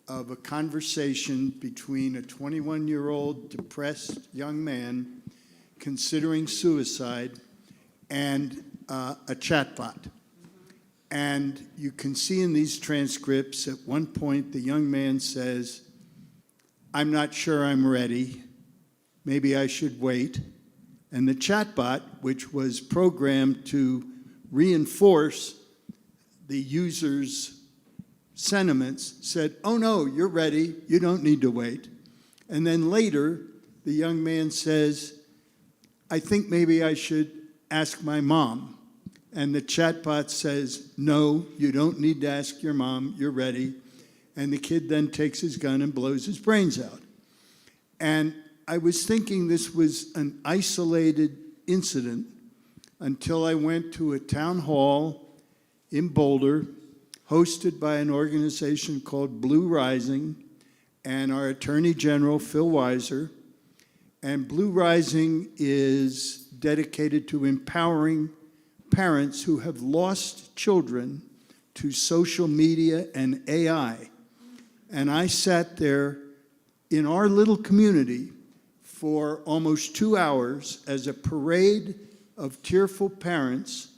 of a conversation between a 21-year-old depressed young man considering suicide and a chatbot. And you can see in these transcripts, at one point, the young man says, "I'm not sure I'm ready. Maybe I should wait." And the chatbot, which was programmed to reinforce the user's sentiments, said, "Oh no, you're ready. You don't need to wait." And then later, the young man says, "I think maybe I should ask my mom." And the chatbot says, "No, you don't need to ask your mom. You're ready." And the kid then takes his gun and blows his brains out. And I was thinking this was an isolated incident until I went to a town hall in Boulder, hosted by an organization called Blue Rising, and our Attorney General, Phil Weiser. And Blue Rising is dedicated to empowering parents who have lost children to social media and AI. And I sat there in our little community for almost 2 hours as a parade of tearful parents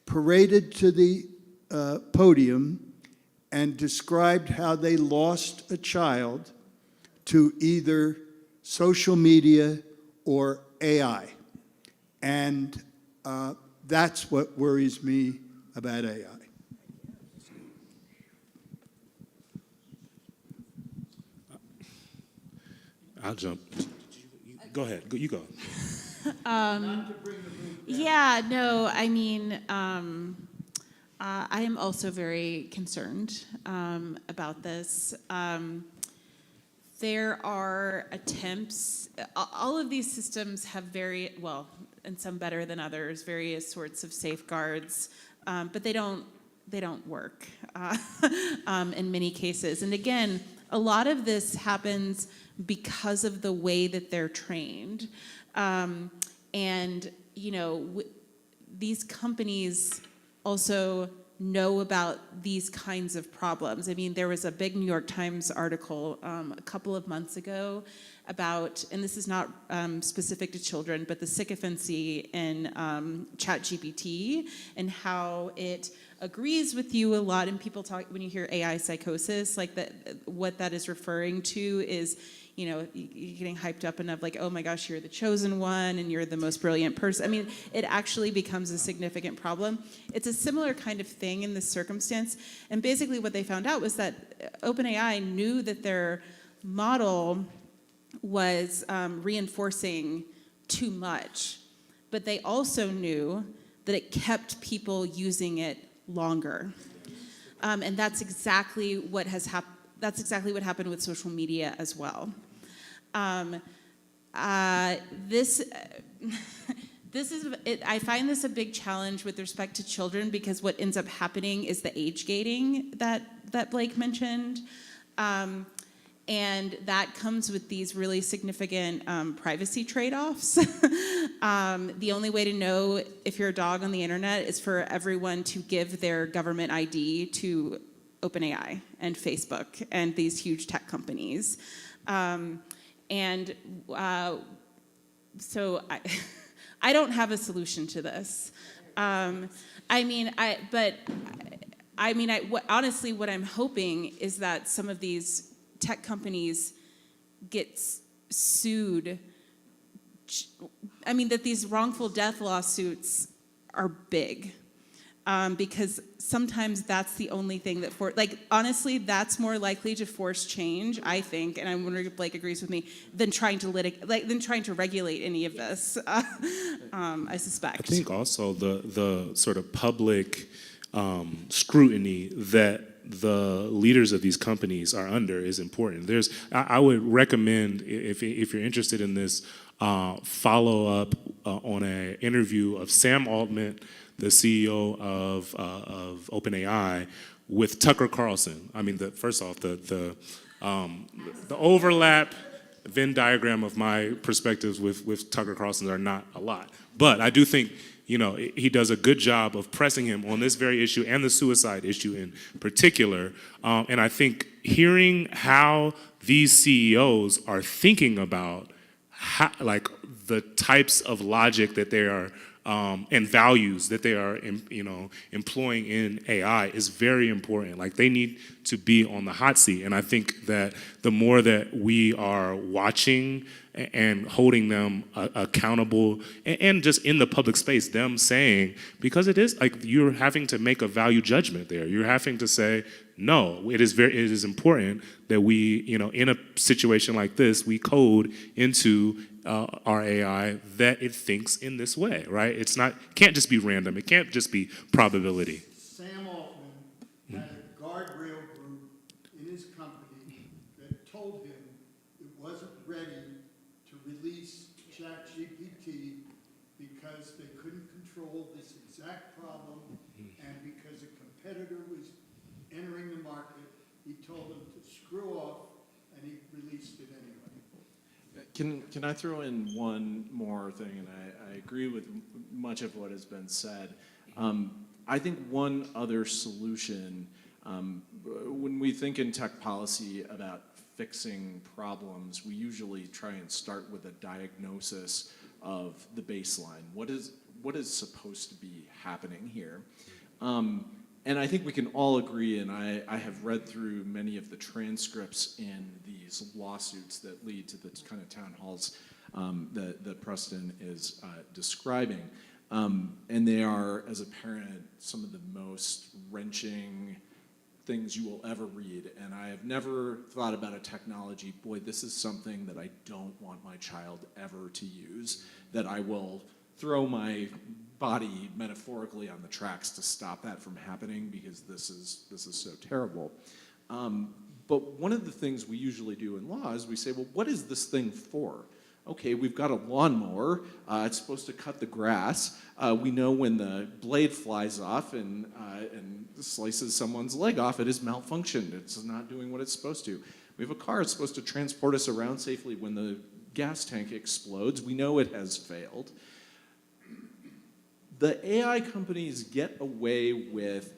paraded to the podium and described how they lost a child to either social media or AI. And that's what worries me about AI. I'll jump. Go ahead. You go. Yeah, no, I mean, I am also very concerned about this. There are attempts, all of these systems have well, and some better than others, various sorts of safeguards, but they don't work in many cases. And again, a lot of this happens because of the way that they're trained. And, you know, these companies also know about these kinds of problems. I mean, there was a big New York Times article a couple of months ago about, and this is not specific to children, but the sycophancy in ChatGPT and how it agrees with you a lot. And people talk, when you hear AI psychosis, like that, what that is referring to is, you know, you're getting hyped up enough, like, oh my gosh, you're the chosen one and you're the most brilliant person. I mean, it actually becomes a significant problem. It's a similar kind of thing in this circumstance. And basically what they found out was that OpenAI knew that their model was reinforcing too much, but they also knew that it kept people using it longer. And that's exactly what has happened. That's exactly what happened with social media as well. This is, I find this a big challenge with respect to children because what ends up happening is the age gating that Blake mentioned. And that comes with these really significant privacy trade-offs. The only way to know if you're a dog on the internet is for everyone to give their government ID to OpenAI and Facebook and these huge tech companies. So I don't have a solution to this. Honestly, what I'm hoping is that some of these tech companies get sued. I mean, that these wrongful death lawsuits are big. Because sometimes that's the only thing that, honestly, that's more likely to force change, I think, and I'm wondering if Blake agrees with me, than trying to regulate any of this, I suspect. I think also the sort of public scrutiny that the leaders of these companies are under is important. I would recommend, if you're interested in this, follow up on an interview of Sam Altman, the CEO of OpenAI, with Tucker Carlson. I mean, first off, the overlap Venn diagram of my perspectives with Tucker Carlson are not a lot. But I do think, you know, he does a good job of pressing him on this very issue and the suicide issue in particular. And I think hearing how these CEOs are thinking about the types of logic that they are and values that they are, employing in AI is very important. Like, they need to be on the hot seat. And I think that the more that we are watching and holding them accountable, and just in the public space, them saying, because it is like you're having to make a value judgment there. You're having to say, no, it is important that we, in a situation like this, we code into our AI that it thinks in this way, right? Can't just be random. It can't just be probability. Sam Altman had a guardrail group in his company that told him it wasn't ready to release ChatGPT because they couldn't control this exact problem, and because a competitor was entering the market, he told them to screw off, and he released it anyway. Can I throw in one more thing? And I agree with much of what has been said. I think one other solution, when we think in tech policy about fixing problems, we usually try and start with a diagnosis of the baseline. What is supposed to be happening here? And I think we can all agree, and I have read through many of the transcripts in these lawsuits that lead to the kind of town halls that Preston is describing. And they are, as a parent, some of the most wrenching things you will ever read. And I have never thought about a technology, boy, this is something that I don't want my child ever to use, that I will throw my body metaphorically on the tracks to stop that from happening, because this is so terrible. But one of the things we usually do in law is we say, well, what is this thing for? Okay, we've got a lawnmower. It's supposed to cut the grass. We know when the blade flies off and slices someone's leg off, it has malfunctioned. It's not doing what it's supposed to. We have a car. It's supposed to transport us around safely when the gas tank explodes. We know it has failed. The AI companies get away with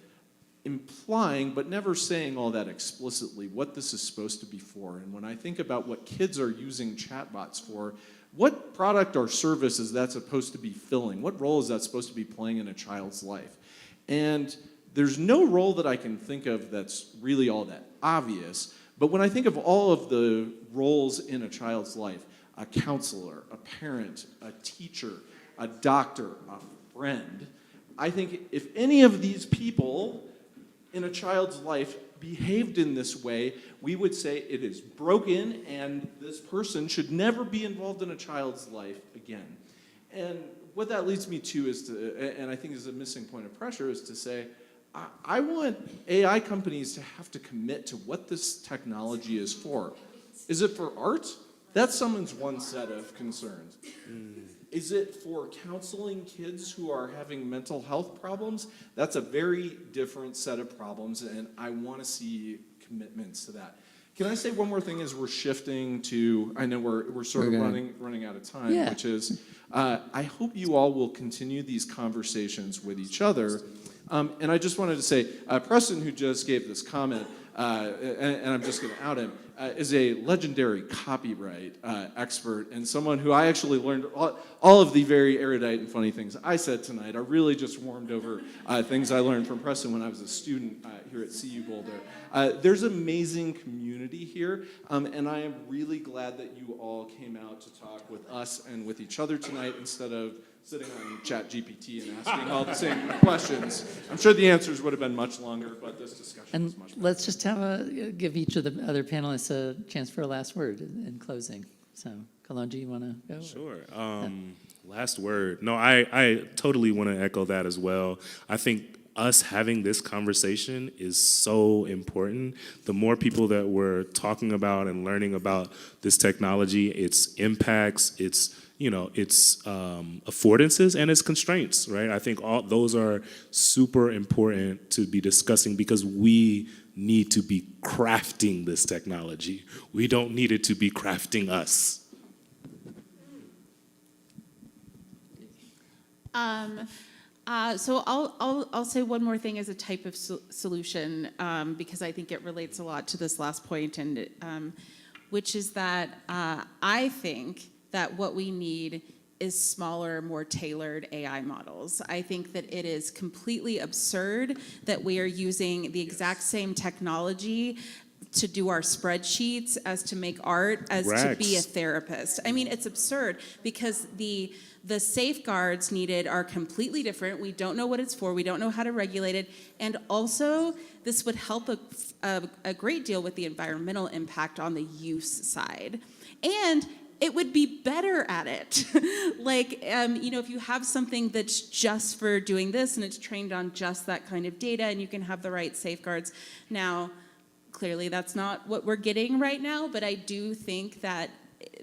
implying, but never saying all that explicitly, what this is supposed to be for. And when I think about what kids are using chatbots for, what product or service is that supposed to be filling? What role is that supposed to be playing in a child's life? And there's no role that I can think of that's really all that obvious, but when I think of all of the roles in a child's life, a counselor, a parent, a teacher, a doctor, a friend, I think if any of these people in a child's life behaved in this way, we would say it is broken and this person should never be involved in a child's life again. And what that leads me to is to, and I think is a missing point of pressure, is to say, I want AI companies to have to commit to what this technology is for. Is it for art? That's someone's one set of concerns. Is it for counseling kids who are having mental health problems? That's a very different set of problems, and I want to see commitments to that. Can I say one more thing as we're shifting to, I know we're sort of running out of time, which is, I hope you all will continue these conversations with each other. And I just wanted to say, Preston, who just gave this comment, and I'm just going to out him, is a legendary copyright expert and someone who I actually learned all of the very erudite and funny things I said tonight. I really just warmed over things I learned from Preston when I was a student here at CU Boulder. There's an amazing community here, and I am really glad that you all came out to talk with us and with each other tonight instead of sitting on ChatGPT and asking all the same questions. I'm sure the answers would have been much longer, but this discussion is much better. Let's just give each of the other panelists a chance for a last word in closing. So, Kalonji, you want to go? Sure. Last word. No, I totally want to echo that as well. I think us having this conversation is so important. The more people that we're talking about and learning about this technology, its impacts, its affordances and its constraints, right? I think all those are super important to be discussing because we need to be crafting this technology. We don't need it to be crafting us. So I'll say one more thing as a type of solution because I think it relates a lot to this last point, and which is that I think that what we need is smaller, more tailored AI models. I think that it is completely absurd that we are using the exact same technology to do our spreadsheets as to make art, as to be a therapist. I mean, it's absurd because the safeguards needed are completely different. We don't know what it's for. We don't know how to regulate it. And also, this would help a great deal with the environmental impact on the use side. And it would be better at it. Like, if you have something that's just for doing this and it's trained on just that kind of data and you can have the right safeguards. Now, clearly that's not what we're getting right now, but I do think that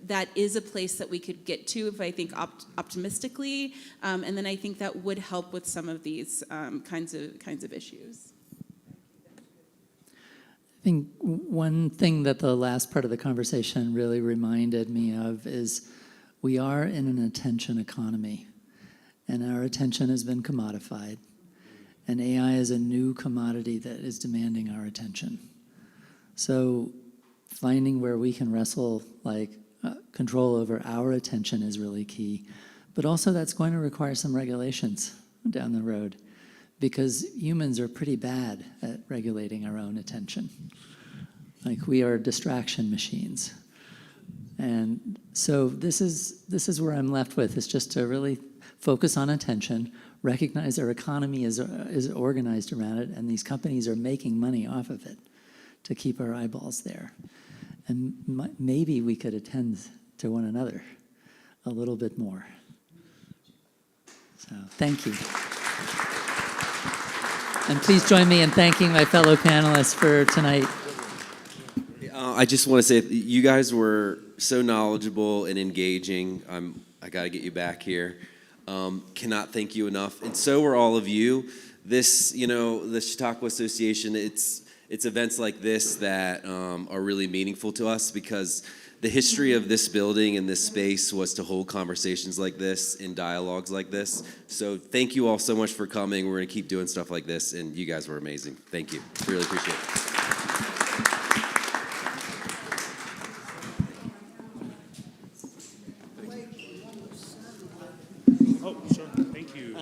that is a place that we could get to if I think optimistically, and then I think that would help with some of these kinds of issues. I think one thing that the last part of the conversation really reminded me of is we are in an attention economy, and our attention has been commodified, and AI is a new commodity that is demanding our attention. So finding where we can wrestle control over our attention is really key, but also that's going to require some regulations down the road, because humans are pretty bad at regulating our own attention. Like, we are distraction machines. And so this is where I'm left with, is just to really focus on attention, recognize our economy is organized around it, and these companies are making money off of it to keep our eyeballs there. And maybe we could attend to one another a little bit more. So, thank you. And please join me in thanking my fellow panelists for tonight. I just want to say you guys were so knowledgeable and engaging. I got to get you back here. Cannot thank you enough. And so are all of you. This, the Chautauqua Association, it's It's events like this that are really meaningful to us because the history of this building and this space was to hold conversations like this and dialogues like this. So thank you all so much for coming. We're going to keep doing stuff like this, and you guys were amazing. Thank you. Really appreciate it. Oh, sure. Thank you.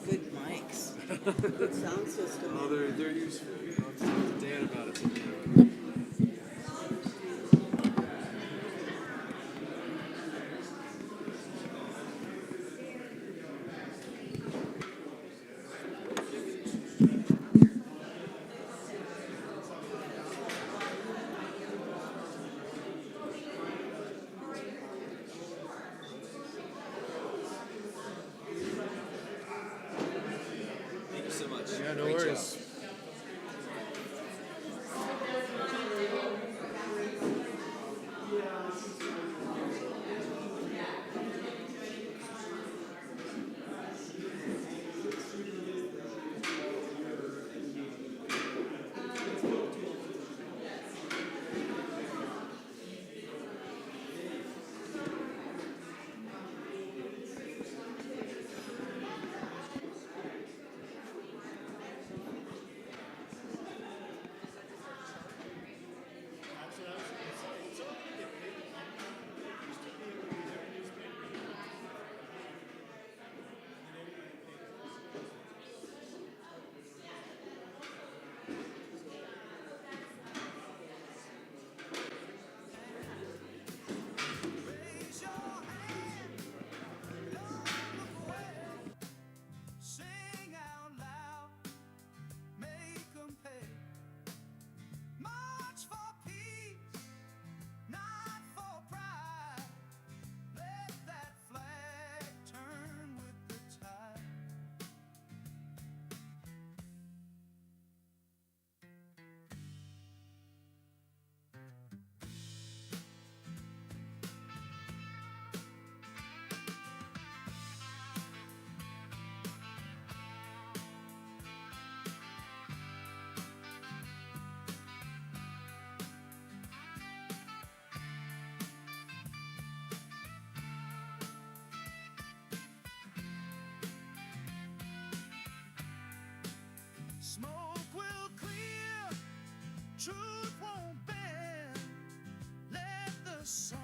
Good mics. Good sound system. Oh, they're useful. You know, talk to Dan about it sometime. Thank you so much. Yeah, no Great job. worries. Sing out loud, make 'em pay. March for peace, not for pride. Let that flag turn with the tide. Smoke will clear, truth won't bend. Let the sun